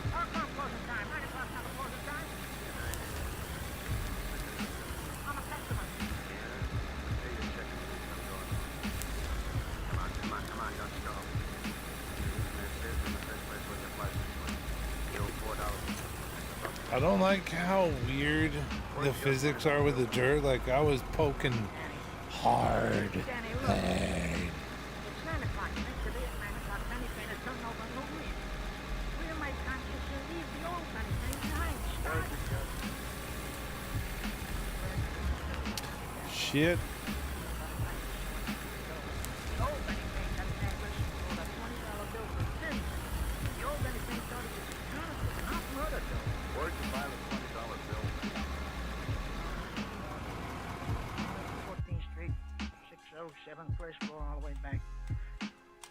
Our closing time. 9 o'clock now, the closing time. I'm a customer. Hey, you're checking me. I'm going. Come on, don't stop. This is in the first place with your license plate. You owe $4. I don't like how weird the physics are with the dirt. Like, I was poking hard. Danny, look. It's 9 o'clock. Next to this 9 o'clock, Danny Payne is turning over a new leaf. We'll make conscious and leave the old Danny Payne behind. Start. Shit. The old Danny Payne got his necklace for a $20 bill for sin. The old Danny Payne thought it was counterfeit, not murder, though. Where'd you find the $20 bill? 14th Street, 607, first floor, all the way back.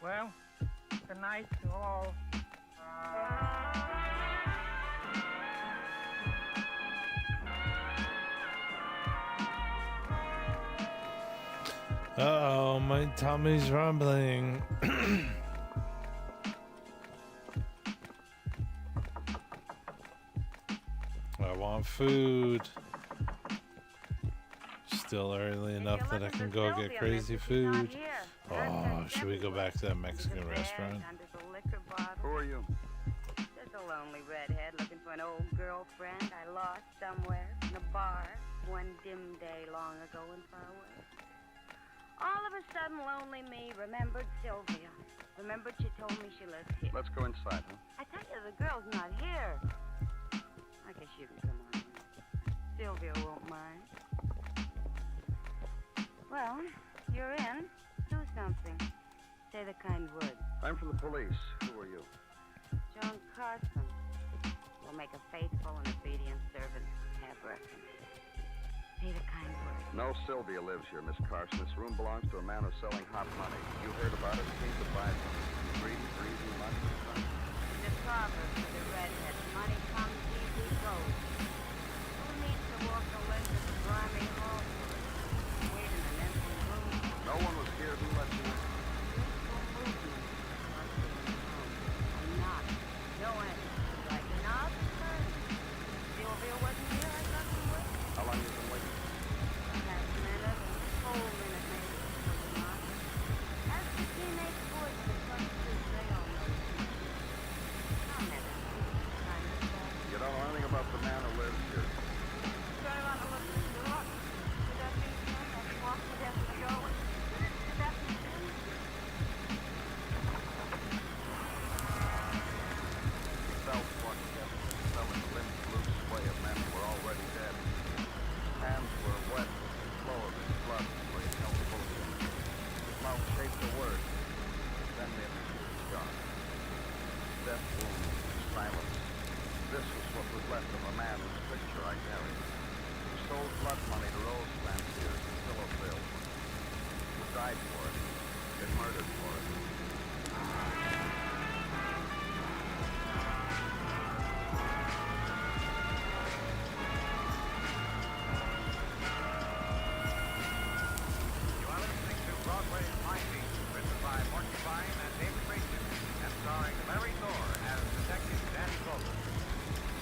Well, good night to all. Uh-oh, my tummy's rumbling. I want food. Still early enough that I can go get crazy food. Oh, should we go back to that Mexican restaurant? Who are you? Just a lonely redhead looking for an old girlfriend I lost somewhere in a bar one dim day long ago and far away. All of a sudden, lonely me remembered Sylvia. Remembered she told me she lived here. Let's go inside, huh? I tell you, the girl's not here. I guess you can come on. Sylvia won't mind. Well, you're in. Do something. Say the kind word. I'm from the police. Who are you? John Carson will make a faithful and obedient servant hairdresser. Say the kind word. No Sylvia lives here, Miss Carson. This room belongs to a man who's selling hot money. You heard about it. Came to buy some greedy, greasy money. The proverb for the redhead, money comes, easy goes. Who needs to walk the length of the grimy hall for it? Wait in an empty room. No one was here. Who let you in? Peaceful movement. I'm not. No answer. Like an odd turn. Sylvia wasn't here. I got some with. How long you been waiting? Half a minute, whole minute maybe. Was not. As the teenage boys that run through, they all know. I'll never see this kind of stuff. You don't know anything about the man who lives here. Drive on a look at the door. Would that be him? That's walking down the doorway. Would that be him? He felt what selling the limp, loose sway of men who were already dead. Hands were wet with the flow of his blood where he held the bullet. His mouth shaped a word. Then the image was gone. Death wound, silence. This was what was left of a man whose picture I carried. Who sold blood money to rose fanciers and pillow salesmen. Who died for it. Been murdered for it. You are listening to Broadway's My Beat, written by Morton Fine and David Racing, and starring Larry Thor as Detective Danny Bolton.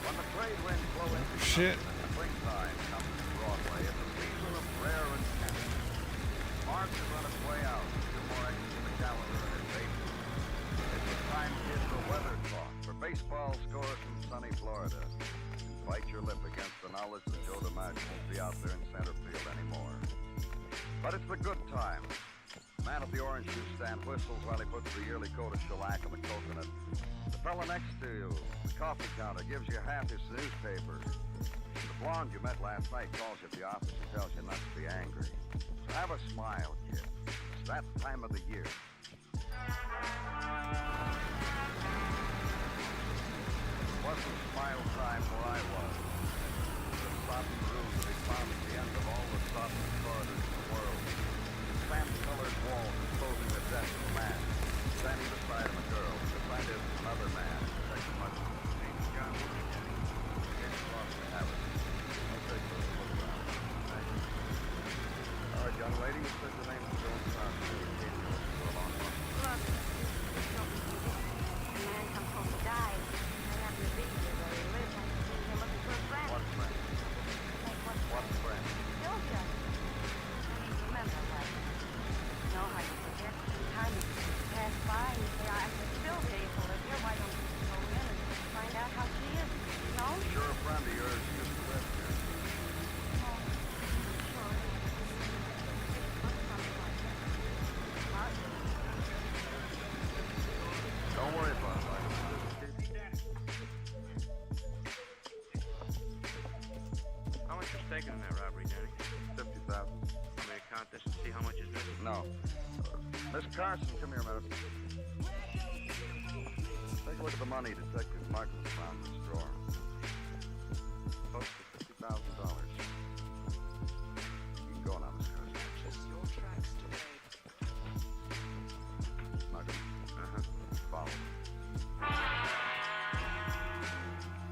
When the trade winds blow into Shit. springtime comes to Broadway, it's a season of rare enchantment. March has run its way out, 2 more extras in the calendar and it's April. It's the time, kid, for weather talk, for baseball scores from sunny Florida. And bite your lip against the knowledge that Joe DiMaggio won't be out there in center field anymore. But it's the good times. The man at the orange juice stand whistles while he puts the yearly coat of shellac on the coconut. The fella next to you, the coffee counter, gives you half his newspaper. The blonde you met last night calls you at the office and tells you not to be angry. So have a smile, kid. It's that time of the year. It wasn't smile time where I was. The sodden room to be found at the end of all the sodden corridors in the world. Sand-colored walls exposing the death of a man. Standing beside him a girl. Beside him another man. Next much seen John Came across the habit. I'll take a look around. Thank you. All right, young lady, you said the name of Joan Carson. You came to us for a long time. Look, the man comes home to die. I happen to be here where he lives. I came here looking for a friend. What friend? What friend? Sylvia. I mean, remember, like, you know how you forget time has passed by and you say, I said, Sylvia used to live here. Why don't you go in and find out how she is? You know? Sure, a friend of yours used to live here. Oh, sure. Don't worry about it. How much is taken in that robbery, Danny? 50,000. Want me to count this and see how much is missing? No. Miss Carson, come here a minute. Take a look at the money Detective Margaret found in his drawer. Close to $50,000. You can go now, Miss Carson. Just your tracks today. Margaret. Follow.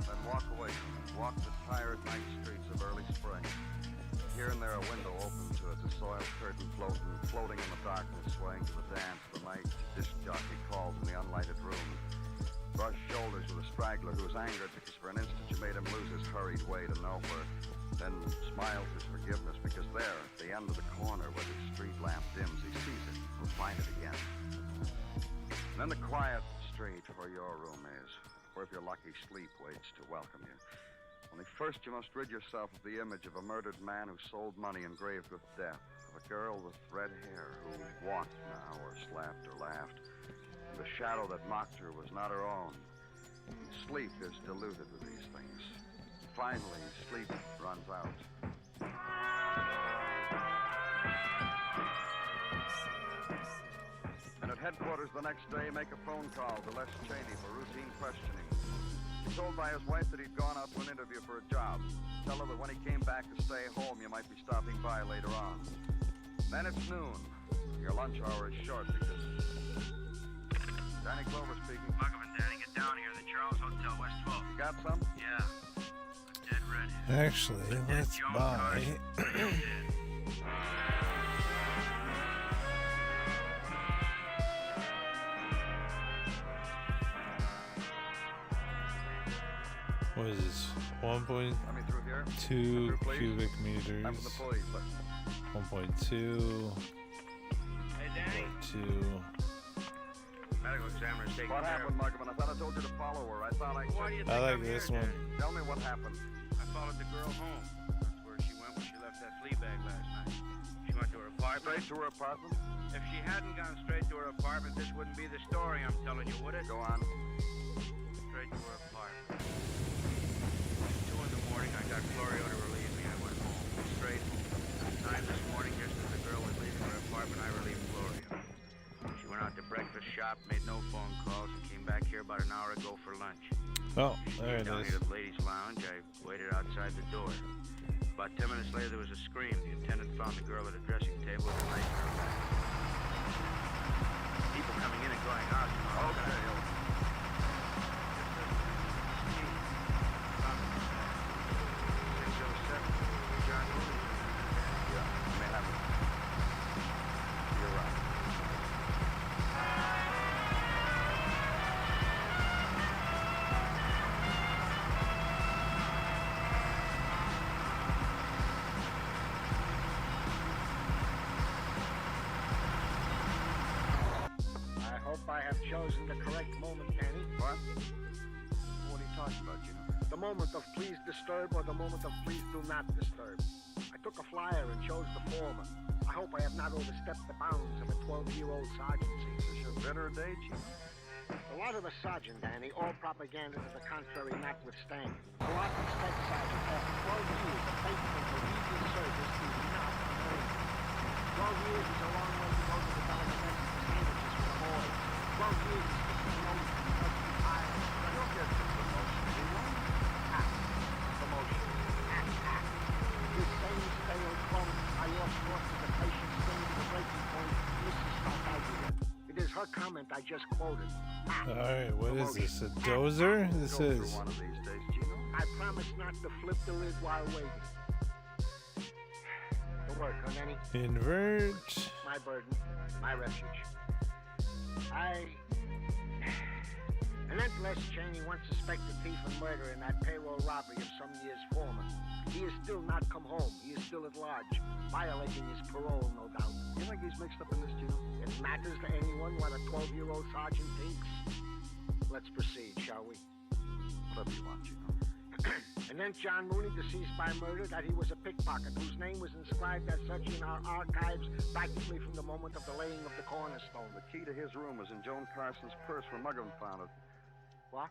Then walk away. Walk the tired night streets of early spring. Here and there a window open to it, the soiled curtain floating in the darkness, swaying to the dance the night disc jockey calls in the unlighted room. Brush shoulders with a straggler whose anger took us for an instant. You made him lose his hurried way to nowhere. Then smiles his forgiveness because there, at the end of the corner where the street lamp dims, he sees it. We'll find it again. And then the quiet street where your room is, where if you're lucky, sleep waits to welcome you. Only first you must rid yourself of the image of a murdered man who sold money engraved with death, of a girl with red hair who walked now or slapped or laughed, and the shadow that mocked her was not her own. Sleep is diluted with these things. Finally, sleep runs out. And it headquarters the next day, make a phone call to Les Cheney for routine questioning. He's told by his wife that he'd gone out to an interview for a job. Tell her that when he came back to stay home, you might be stopping by later on. Then it's noon. Your lunch hour is short because... Danny Clover speaking. Muggavan, Danny, get down here. The Charles Hotel, West 12. You got some? Yeah. Dead red. Actually, let's buy. What is this? 1.2 cubic meters. 1.2. Hey, Danny. 2. Medical examiner's taking What care happened, Muggavan? I thought I told you to follow her. I thought I... Why do you think I like I'm this here, one. Danny? Tell me what happened. I followed the girl home. That's where she went when she left that flea bag last night. She went to her apartment. Straight to her apartment? If she hadn't gone straight to her apartment, this wouldn't be the story I'm telling you, would it? Go on. Straight to her apartment. 2 in the morning, I got Florio to relieve me. I went home. Straight home. Time this morning, just as the girl was leaving her apartment, I relieved Florio. She went out to breakfast shop, made no phone calls, and came back here about an hour ago for lunch. Oh, there it Down is. here to the ladies' lounge, I waited outside the door. About 10 minutes later, there was a scream. The attendant found the girl at a dressing table with a knife in her back. People coming in and going out. Okay. I have chosen the correct moment, Danny. What? What are you talking about, Gino? The moment of please disturb or the moment of please do not disturb. I took a flyer and chose the former. I hope I have not overstepped the bounds of a 12-year-old sergeancy. Is your better day, Gino? A lot of the sergeant, Danny, all propaganda to the contrary notwithstanding. A lot of respect, Sergeant. After 12 years of faithful collegiate service, do not complain. 12 years is a long way to go to the government sandwiches for the boys. 12 years is promotion. You'll get some promotion, Gino. Promotion. This same stale bum I lost to the patient sting to the breaking point. Mrs. Starkaglia. It is her comment I just quoted. Alright, what is this? A dozer? This is. One of these days, Gino. I promise not to flip the lid while waiting. The work, huh, Nanny? Invert. My burden, my refuge. And then Les Cheney, once suspected thief and murder in that payroll robbery of some years former. He has still not come home. He is still at large, violating his parole, no doubt. You think he's mixed up in this, Gino? It matters to anyone what a 12-year-old sergeant thinks. Let's proceed, shall we? Whatever you want, Gino. And then John Mooney, deceased by murder, that he was a pickpocket, whose name was inscribed as such in our archives practically from the moment of the laying of the cornerstone. The key to his room was in Joan Carson's purse when Muggavan found it. What?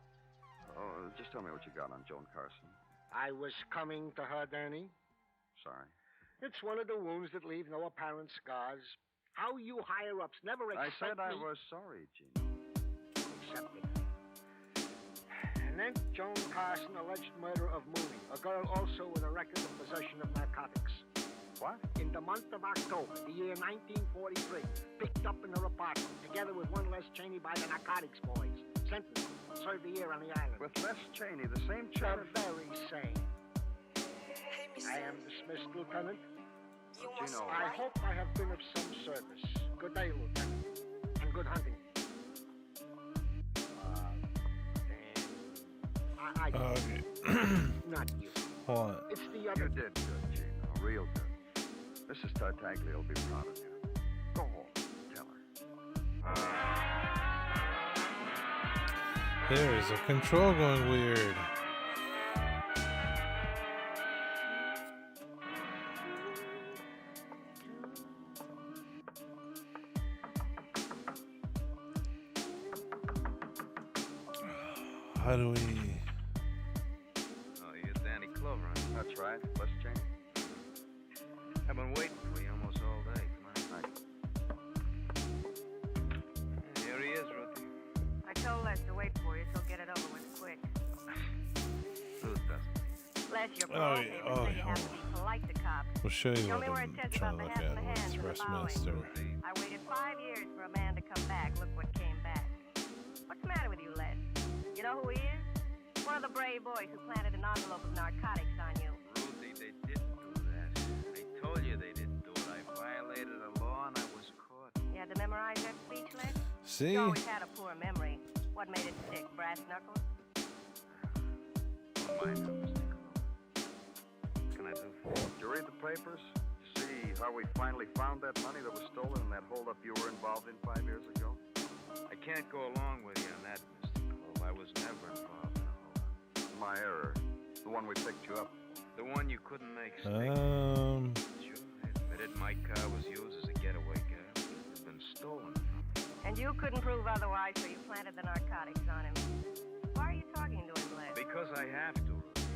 Oh, just tell me what you got on Joan Carson. I was coming to her, Danny. Sorry. It's one of the wounds that leave no apparent scars. How you higher-ups never accept I said I me. was sorry, Gino. Accepted. And then Joan Carson, alleged murder of Mooney, a girl also with a record of possession of narcotics. What? In the month of October, the year 1943, picked up in her apartment, together with one Les Cheney by the narcotics boys. Sentenced, served a year on the island. With Les Cheney, the same chap? The very same. I am dismissed, Lieutenant. Gino. I hope I have been of some service. Good day, Lieutenant. And good hunting. Okay. Not you. What? It's the other. You did good, Gino. Real good. Mrs. Tartaglia will be proud of you. Go home. Tell her. There's a control going weird. How do we... Oh, you're Danny Clover, huh? That's right. Les Cheney. I've been waiting for you almost all day. Come on. Les, your Oh, parole yeah. papers Oh, say you yeah. have to be polite to cops. We'll show you Show what me where it I'm says trying about to the look hats at. and the This hands and the bowing. Thrustmaster. I waited 5 years for a man to come back. Look what came back. What's the matter with you, Les? You know who he is? One of the brave boys who planted an envelope of narcotics on you. Ruthie, they didn't do that. I told you they didn't do it. I violated a law and I was caught. You had to memorize that speech, Les? See? You always had a poor memory. What made it stick? Brass knuckles? Don't mind her, Mr. Clover. What can I do for you? Did you read the papers? See how we finally found that money that was stolen in that holdup you were involved in 5 years ago? I can't go along with you on that, Mr. Clover. I was never involved in a holdup. My error. The one we picked you up. The one you couldn't make stick. Sure, I admitted my car was used as a getaway car. It had been stolen from me. And you couldn't prove otherwise, so you planted the narcotics on him. Why are you talking to him, Les? Because I have to, Ruthie.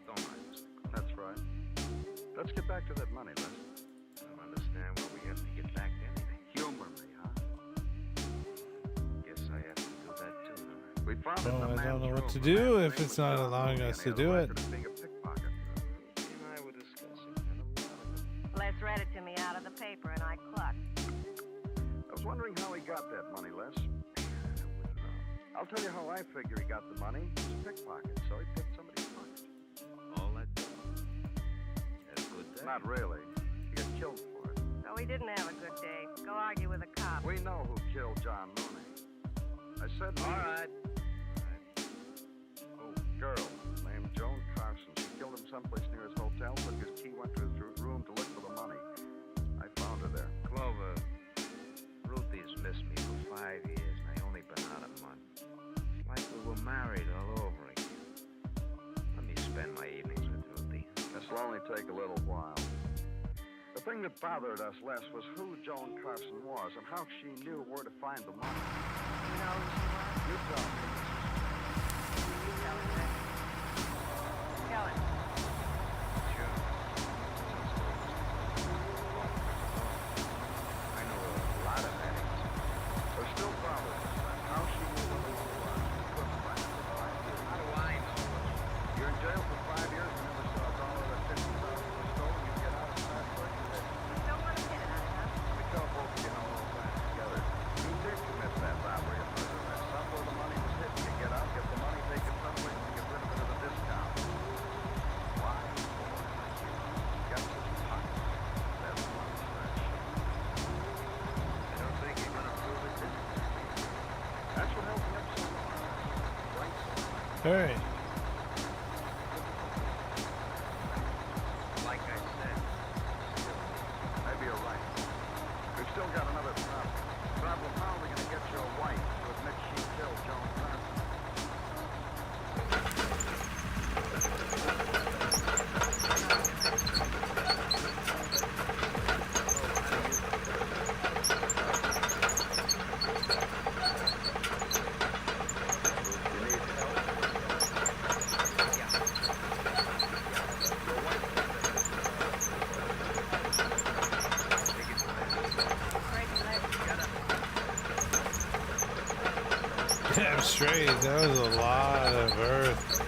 Don't mind, Mr. Clover. That's right. Let's get back to that money, Les. I don't understand why we have to get back to anything. Humor me, huh? Guess I have to do that too, don't I? We found it in Oh, the I man's don't know what room. to The do man's if name it's was not John allowing Mooney, us and to he do had a it. record of being a pickpocket. He and I were discussing and a lot of it. Les read it to me out of the paper, and I clucked. I was wondering how he got that money, Les. I'll tell you how I figure he got the money. He's a pickpocket, so he picked somebody's pocket. All that That's a good day. Not really. He got killed for it. So he didn't have a good day. Go argue with a cop. We know who killed John Mooney. I said... All right. Girl named Joan Carson. She killed him someplace near his hotel, took his key, went to his room to look for the money. I found her there. Clover, Ruthie's missed me for 5 years, and I only been out a month. It's like we were married all over again. Let me spend my evenings with Ruthie. This'll only take a little while. The thing that bothered us less was who Joan Carson was and how she knew where to find the money. You know who she was? You tell me. You tell him, Les. Tell him. Sure. I know a lot of addicts. We're still bothered how she knew where the money was. We couldn't find it for 5 years. How do I know? You're in jail for 5 years and never saw a dollar that 50,000 was stolen. You get out and start working it. You don't want to hit it on it, huh? Let me tell both of you how it all went together. You did commit that robbery and murder. That's somewhere the money was hidden. You get out, get the money, take it someplace, and get rid of it at a discount. Why? Got such pockets. That's one stretch. I don't think you're going to prove it, did you? That's what held me up so long. Right? Hey. Like I said, Maybe you're right. We've still got another problem. Problem, how are we going to get your wife to admit she killed Joan Carson? You need help? Damn straight, that was a lot of earth.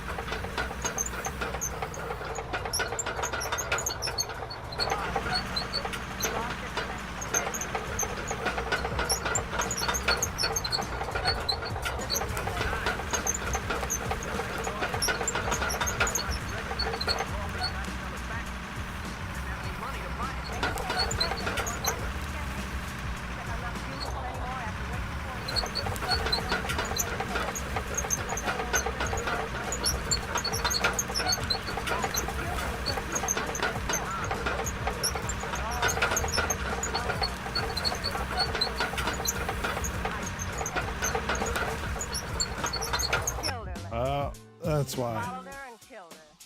That's why. Followed her and killed her.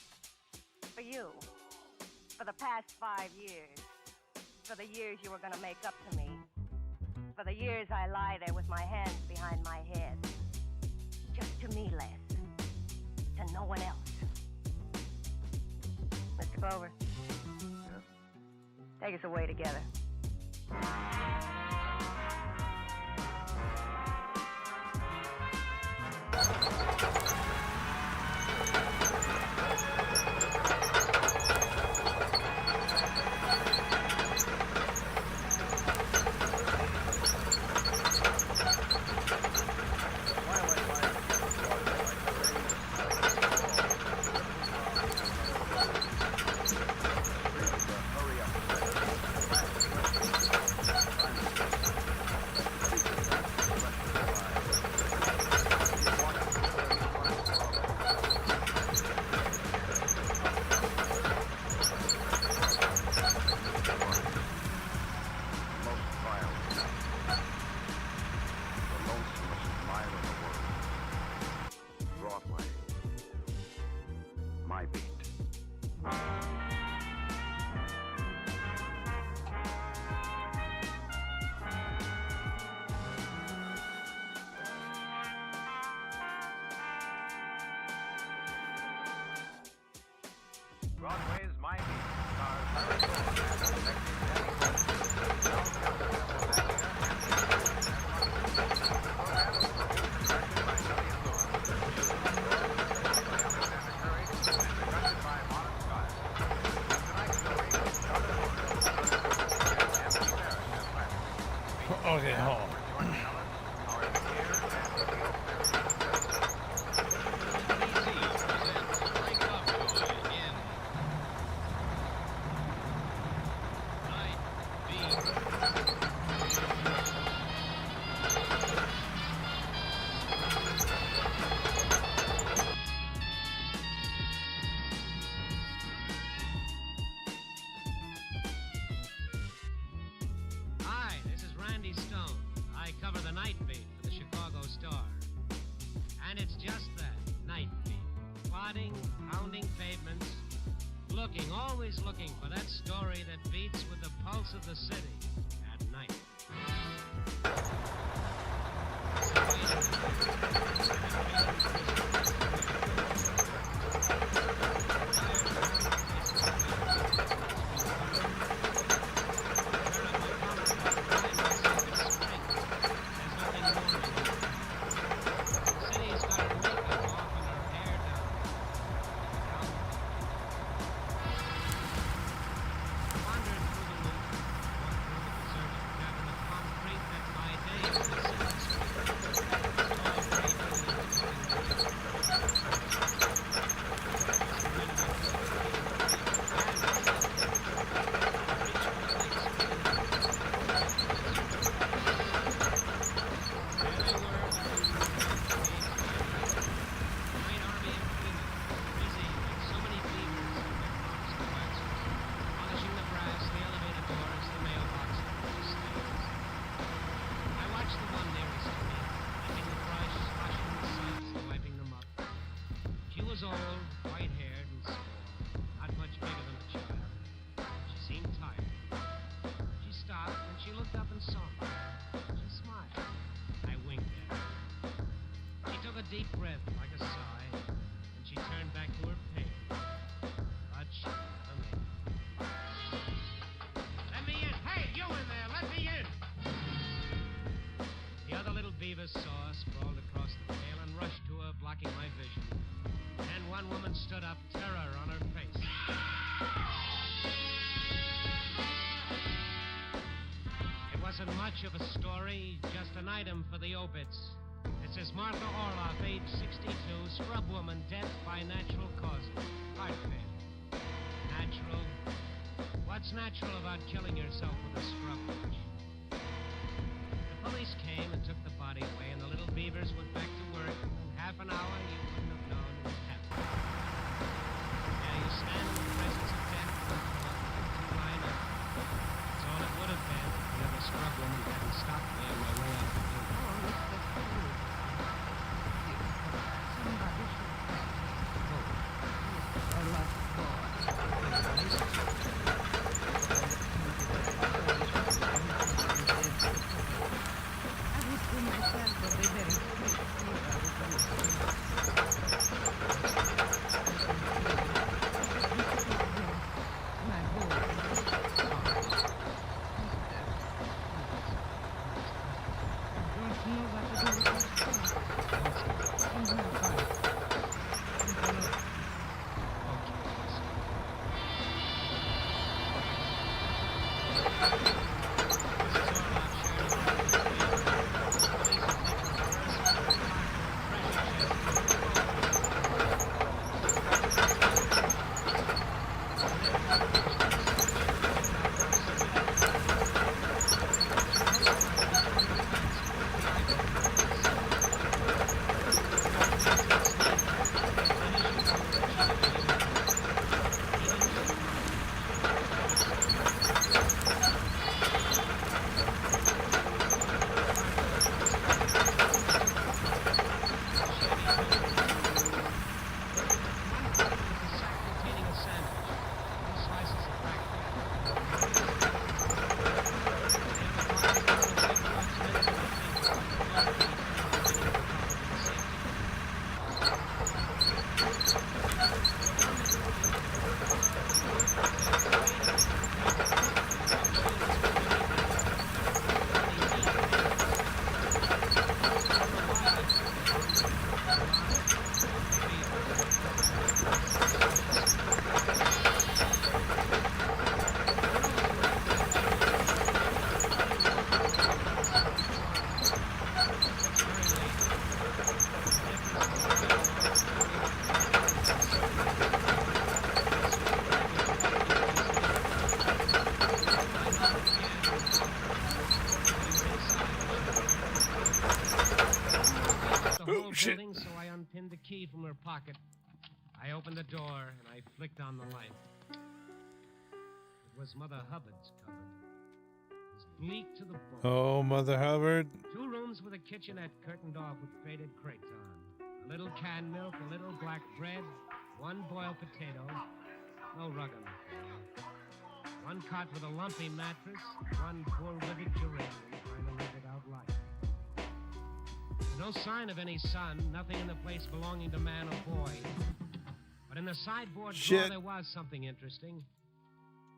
For you. For the past 5 years. For the years you were going to make up to me. For the years I lie there with my hands behind my head. Just to me, Les. To no one else. Mr. Clover. Yes? Take us away together. Beach stars Larry Thor as Detective Danny Rhodes. Okay, hold on. Hi, this is Randy Stone. I cover the night beat for the Chicago Star. And it's just that, night beat. Plodding, pounding pavements, looking, always looking for that story that beats with the pulse of the city at night. was old, white-haired, and small, not much bigger than a child. She seemed tired. She stopped, and she looked up and saw me. She smiled. I winked at her. She took a deep breath like a sigh, and she turned back to her pail. But she never made it. Let me in! Hey, you in there! Let me in! The other little beavers saw us, sprawled across the pail, and rushed to her, blocking my vision. And one woman stood up, terror on her face. It wasn't much of a story, just an item for the obits. It says Martha Orloff, age 62, scrub woman, death by natural causes, heart failure. Natural? What's natural about killing yourself with a scrub brush? The police came and took the body away, and the little beavers went back to work. In half an hour, you wouldn't have known it was happening. Now you stand in the presence of death, and line up. That's all it would have been if the other scrub woman hadn't stopped me on my way out the door. unpinned the key from her pocket. I opened the door and I flicked on the light. It was Mother Hubbard's cupboard. It was bleak to the bone. Oh, Mother Hubbard. 2 rooms with a kitchenette curtained off with faded crates on. A little canned milk, a little black bread, 1 boiled potato, no rug on the floor. 1 cot with a lumpy mattress, 1 poor withered geranium trying to live without life. No sign of any sun, nothing in the place belonging to man or boy. But in the sideboard drawer there was something interesting.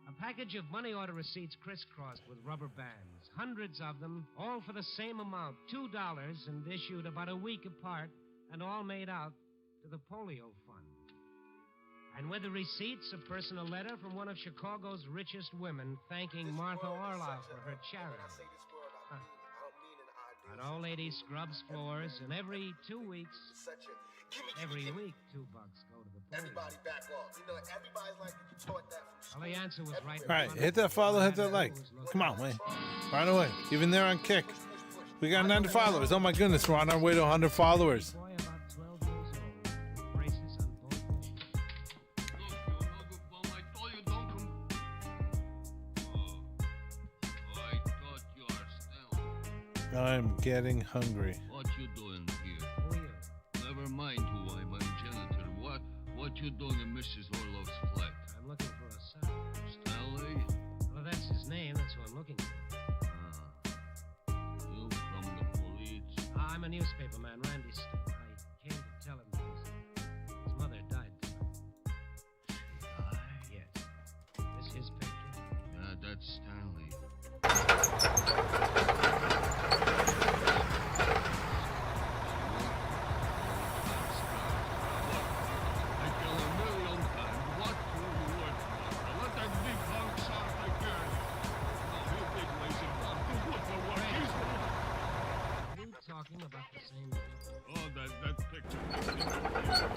A package of money order receipts crisscrossed with rubber bands. Hundreds of them, all for the same amount, $2, and issued about a week apart, and all made out to the polio fund. And with the receipts, a personal letter from one of Chicago's richest women thanking Martha Orloff for her charity. An old lady scrubs floors, and every 2 weeks, every week, $2 go to the polio. Everybody back off. You know, everybody's like, you taught that from Well, the answer was right. All right, hit that follow, hit that like. Come on, Wayne. Right away. Even there on Kick. We got 90 followers. Oh my goodness, we're on our way to 100 followers. Boy about 12 years old, braces on both knees. I'm getting hungry. What you doing here? Who are you? Never mind who I'm janitor. What you doing in Mrs. Orloff's flat? I'm looking for a son. Stanley? Well, that's his name. That's who I'm looking for. You from the police? I'm a newspaper man, Randy Stone. I came to tell him his mother died tonight. Yes. This his picture. Yeah, that's Stanley. Talking about the same picture. Oh, that picture.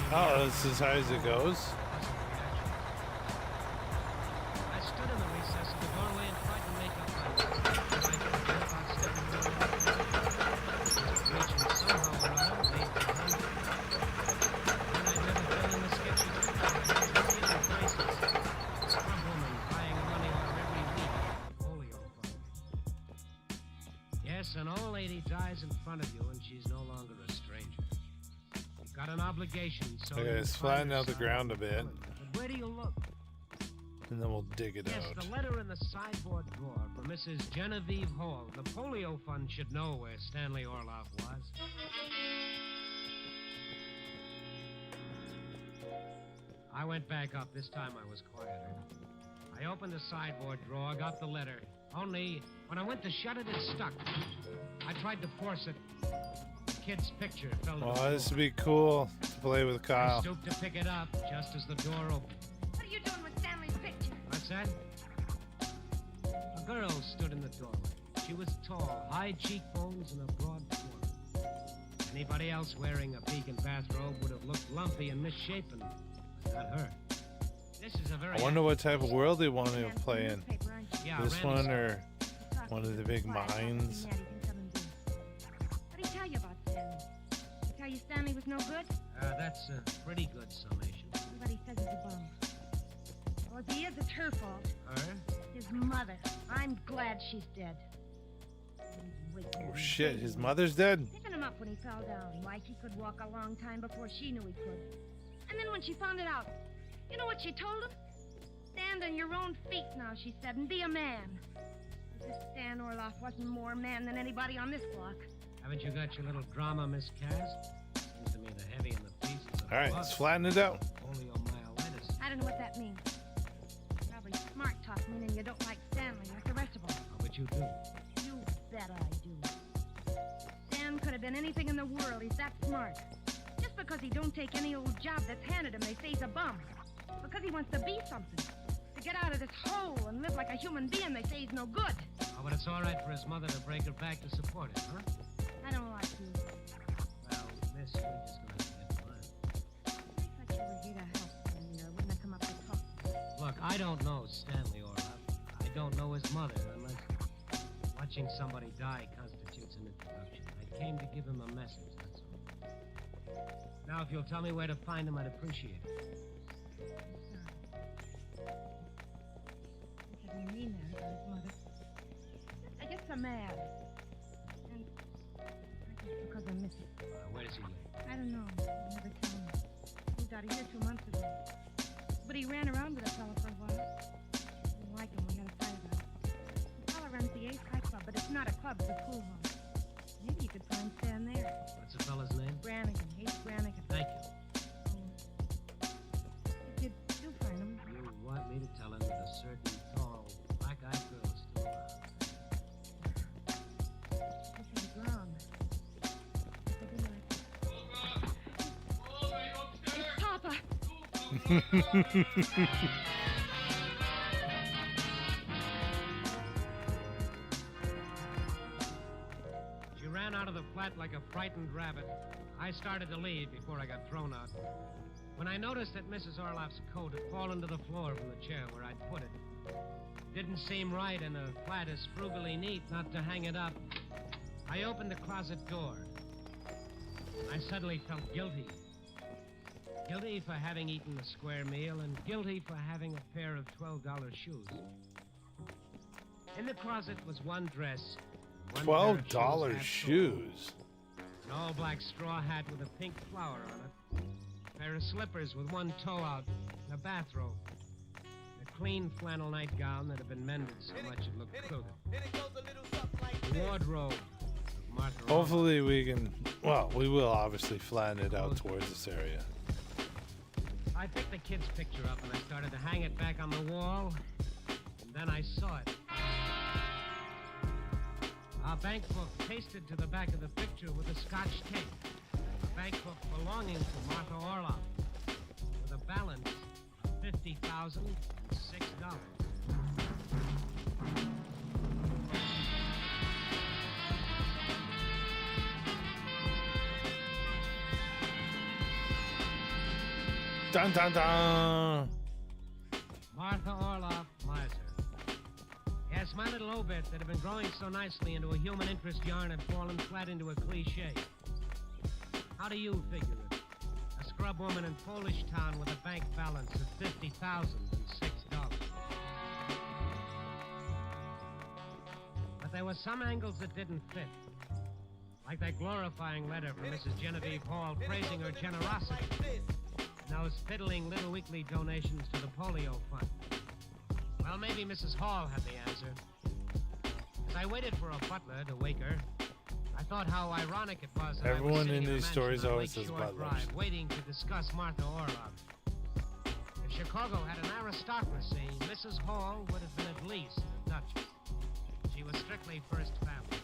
Oh, this is as high as it goes. I stood in the recess of the doorway and tried to make up my mind. Reaching somehow or other, made behind me. Then I'd never been in the sketches before. I was feeling braces. A scrub woman buying money order every week. Polio fund. Yes, an old lady dies in front of you and she's no longer a stranger. Got an obligation, so Okay, let's flatten out the ground a bit. But where do you look? And then we'll dig it Yes, out. the letter in the sideboard drawer for Mrs. Genevieve Hall. The polio fund should know where Stanley Orloff was. I went back up. This time I was quieter. I opened the sideboard drawer, got the letter. Only, when I went to shut it, it stuck. I tried to force it. Kid's picture fell to the Oh, floor. this would be cool to play with I Kyle. stooped to pick it up just as the door opened. What are you doing with Stanley's picture? What's that? A girl stood in the doorway. She was tall, high cheekbones, and a broad forehead. Anybody else wearing a Beacon bathrobe would have looked lumpy and misshapen, but not her. This is a very... I wonder what type of world they want to play in. Yeah, This Randy's- one or one of the big mines. What did he tell you about Stanley? He tell you Stanley was no good? That's a pretty good summation. Everybody says he's a bum. Well, if he is, it's her fault. Her? His mother. I'm glad she's dead. Oh shit, his mother's dead? Picking him up when he fell down, like he could walk a long time before she knew he could. And then when she found it out, you know what she told him? Stand on your own feet now, she said, and be a man. This Stan Orloff wasn't more man than anybody on this block. Haven't you got your little drama miscast? Seems to me the heavy and the pieces of Alright, let's flatten it out. poliomyelitis. I don't know what that means. Probably smart talk, meaning you don't like Stanley like the rest of them. But what you do. You bet I do. Sam could have been anything in the world. He's that smart. Just because he don't take any old job that's handed him, they say he's a bum. Because he wants to be something. To get out of this hole and live like a human being, they say he's no good. Oh, but it's all right for his mother to break her back to support him, huh? I don't like you. Well, miss, we're just gonna have to get one. I thought you were here to help me, or wouldn't I come up to talk? Look, I don't know Stanley Orloff. I don't know his mother, unless watching somebody die constitutes an introduction. I came to give him a message, that's all. Now, if you'll tell me where to find him, I'd appreciate it. I didn't mean that about his mother. I get so mad. And I guess because I miss it. Where does he live? I don't know. I never tell him. He moved out of here 2 months ago. But he ran around with a fella for a while. Didn't like him. We had a fight about it. The fella runs the Ace High Club, but it's not a club, it's a pool hall. Maybe you could find Stan there. What's the fella's name? Brannigan. Ace Brannigan. Thank you. If you do find him. You want me to tell him that a certain tall, black-eyed girl is still around? Look at the ground. It's Papa. She ran out of the flat like a frightened rabbit. I started to leave before I got thrown out. When I noticed that Mrs. Orloff's coat had fallen to the floor from the chair where I'd put it, didn't seem right in a flat as frugally neat not to hang it up, I opened the closet door. I suddenly felt guilty. Guilty for having eaten a square meal and guilty for having a pair of $12 shoes. In the closet was one dress, one $12 shoes. an all-black straw hat with a pink flower on it, a pair of slippers with one toe out, and a bathrobe. A clean flannel nightgown that had been mended so much it looked crooked. A wardrobe of Martha Orloff. Hopefully we can, well, we will obviously flatten it out towards this area. I picked the kid's picture up and I started to hang it back on the wall, and then I saw it. Our bank book pasted to the back of the picture with a Scotch tape. A bank book belonging to Martha Orloff with a balance of $50,006. Dun dun dun! Martha Orloff, miser. Yes, my little obit that had been growing so nicely into a human interest yarn had fallen flat into a cliche. How do you figure it? A scrub woman in Polish town with a bank balance of $50,006. But there were some angles that didn't fit. Like that glorifying letter from Mrs. Genevieve Hall praising her generosity. And those fiddling little weekly donations to the polio fund. Well, maybe Mrs. Hall had the answer. As I waited for a butler to wake her, I thought how ironic it was that Everyone I was in sitting these a stories mansion on always says Lakeshore butlers. Drive, waiting to discuss Martha Orloff. If Chicago had an aristocracy, Mrs. Hall would have been at least a duchess. She was strictly first family.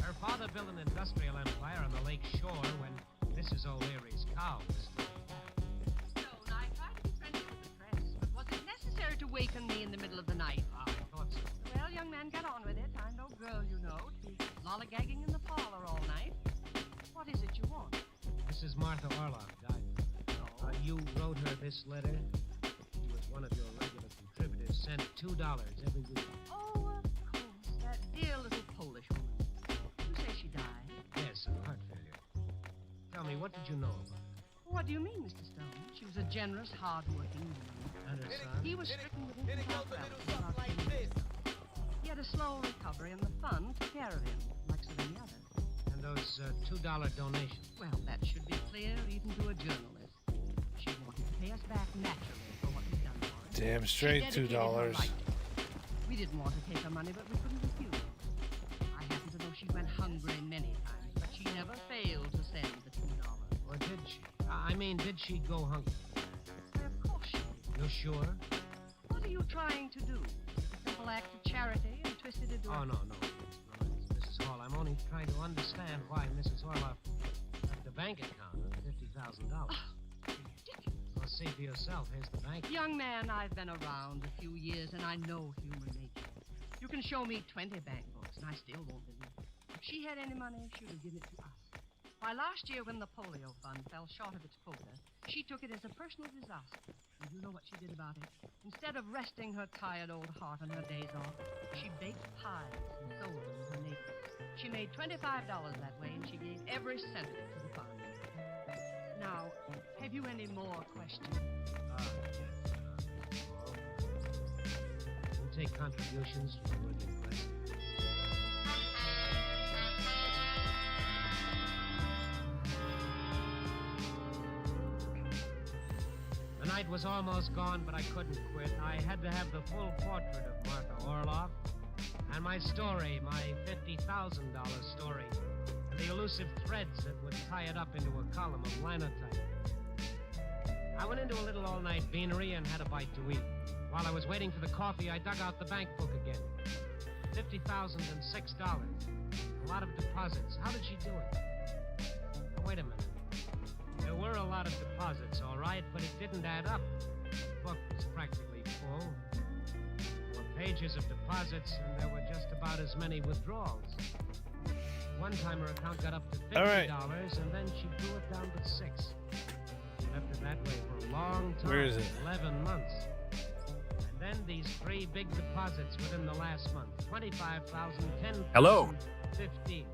Her father built an industrial empire on the lake shore when Mrs. O'Leary's cow was still Stone, I tried to be friendly with the press, but was it necessary to waken me in the middle of the night? I thought so. Well, young man, get on with it. I'm no girl, you know, to be lollygagging in the parlor all night. What is it you want? Mrs. Martha Orloff died. You wrote her this letter. She was one of your regular contributors, sent $2 every week. Oh, of course, that dear little Polish woman. You say she died? Yes, of heart failure. Tell me, what did you know about her? What do you mean, Mr. Stone? She was a generous, hard-working woman. And her son? He was stricken with infantile paralysis about 10 years ago. He had a slow recovery, and the fund took care of him, like so many others. And those $2 donations? Well, that should be clear even to a journalist. She wanted to pay us back naturally for what we'd done for her. Damn straight, She dedicated her $2. life to it. We didn't want to take her money, but we couldn't refuse. I happen to know she went hungry many times, but she never failed to send the $2. Or did she? I mean, did she go hungry? Of course she did. You're sure? What are you trying to do? A simple act of charity and twisted into Oh, no. Mrs. Hall, I'm only trying to understand why Mrs. Orloff left a bank account of $50,000. Well, see for yourself. Here's the bank. Young man, I've been around a few years, and I know human nature. You can show me 20 bank books, and I still won't believe it. If she had any money, she would have given it to us. Why, last year when the polio fund fell short of its quota, she took it as a personal disaster. And you know what she did about it? Instead of resting her tired old heart on her days off, she baked pies and sold them to her neighbors. She made $25 that way, and she gave every cent of it to the fund. Now, have you any more questions? Yes. We'll take contributions from the working class. The night was almost gone, but I couldn't quit. I had to have the full portrait of Martha Orloff and my story, my $50,000 story, and the elusive threads that would tie it up into a column of linotype. I went into a little all-night beanery and had a bite to eat. While I was waiting for the coffee, I dug out the bank book again. $50,006. A lot of deposits. How did she do it? Now, wait a minute. There were a lot of deposits, all right, but it didn't add up. The book was practically full. There were pages of deposits, and there were just about as many withdrawals. One time her account got up to $50, All right. and then she drew it down to $6. She left it that way for a long time. Where is it? 11 months. And then these 3 big deposits within the last month. 25,000, 10,000, Hello. 15.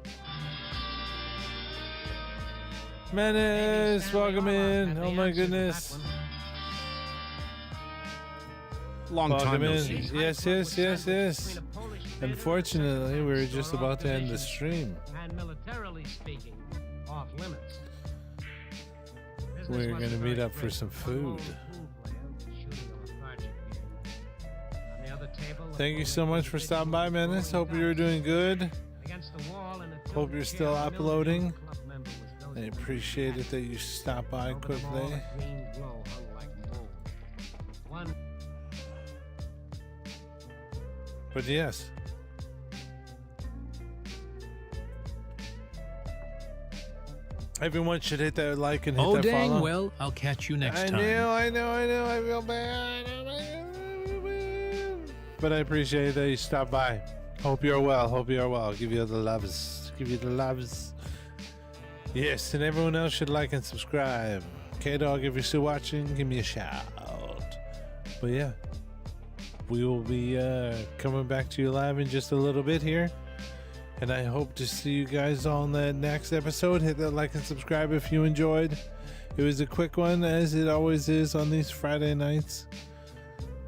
Menace, welcome in. Oh my goodness. Long Welcome time no in. see. Yes. Unfortunately, we were just about to end the stream. And militarily speaking, off limits. We're going to meet up for some food. Thank you so much for stopping by, Menace. Hope you're doing good. Hope you're still uploading. I appreciate it that you stopped by quickly. But yes. Everyone should hit that like and hit Oh, that dang. follow. Well, I'll catch you next time. I know. I feel bad. But I appreciate that you stopped by. Hope you're well. I'll give you the loves. Yes, and everyone else should like and subscribe. K-Dog, if you're still watching, give me a shout. But yeah, we will be coming back to you live in just a little bit here. And I hope to see you guys on the next episode. Hit that like and subscribe if you enjoyed. It was a quick one, as it always is on these Friday nights,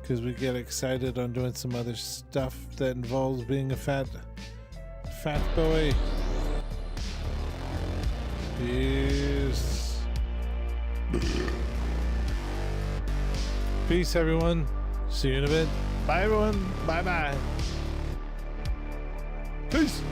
because we get excited on doing some other stuff that involves being a fat boy. Peace. Peace, everyone. See you in a bit. Bye, everyone. Bye. Peace.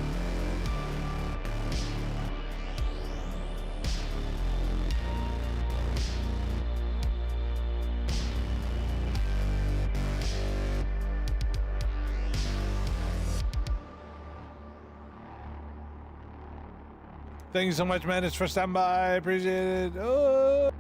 Thank you so much, man. It's for stopping by. I appreciate it. Oh.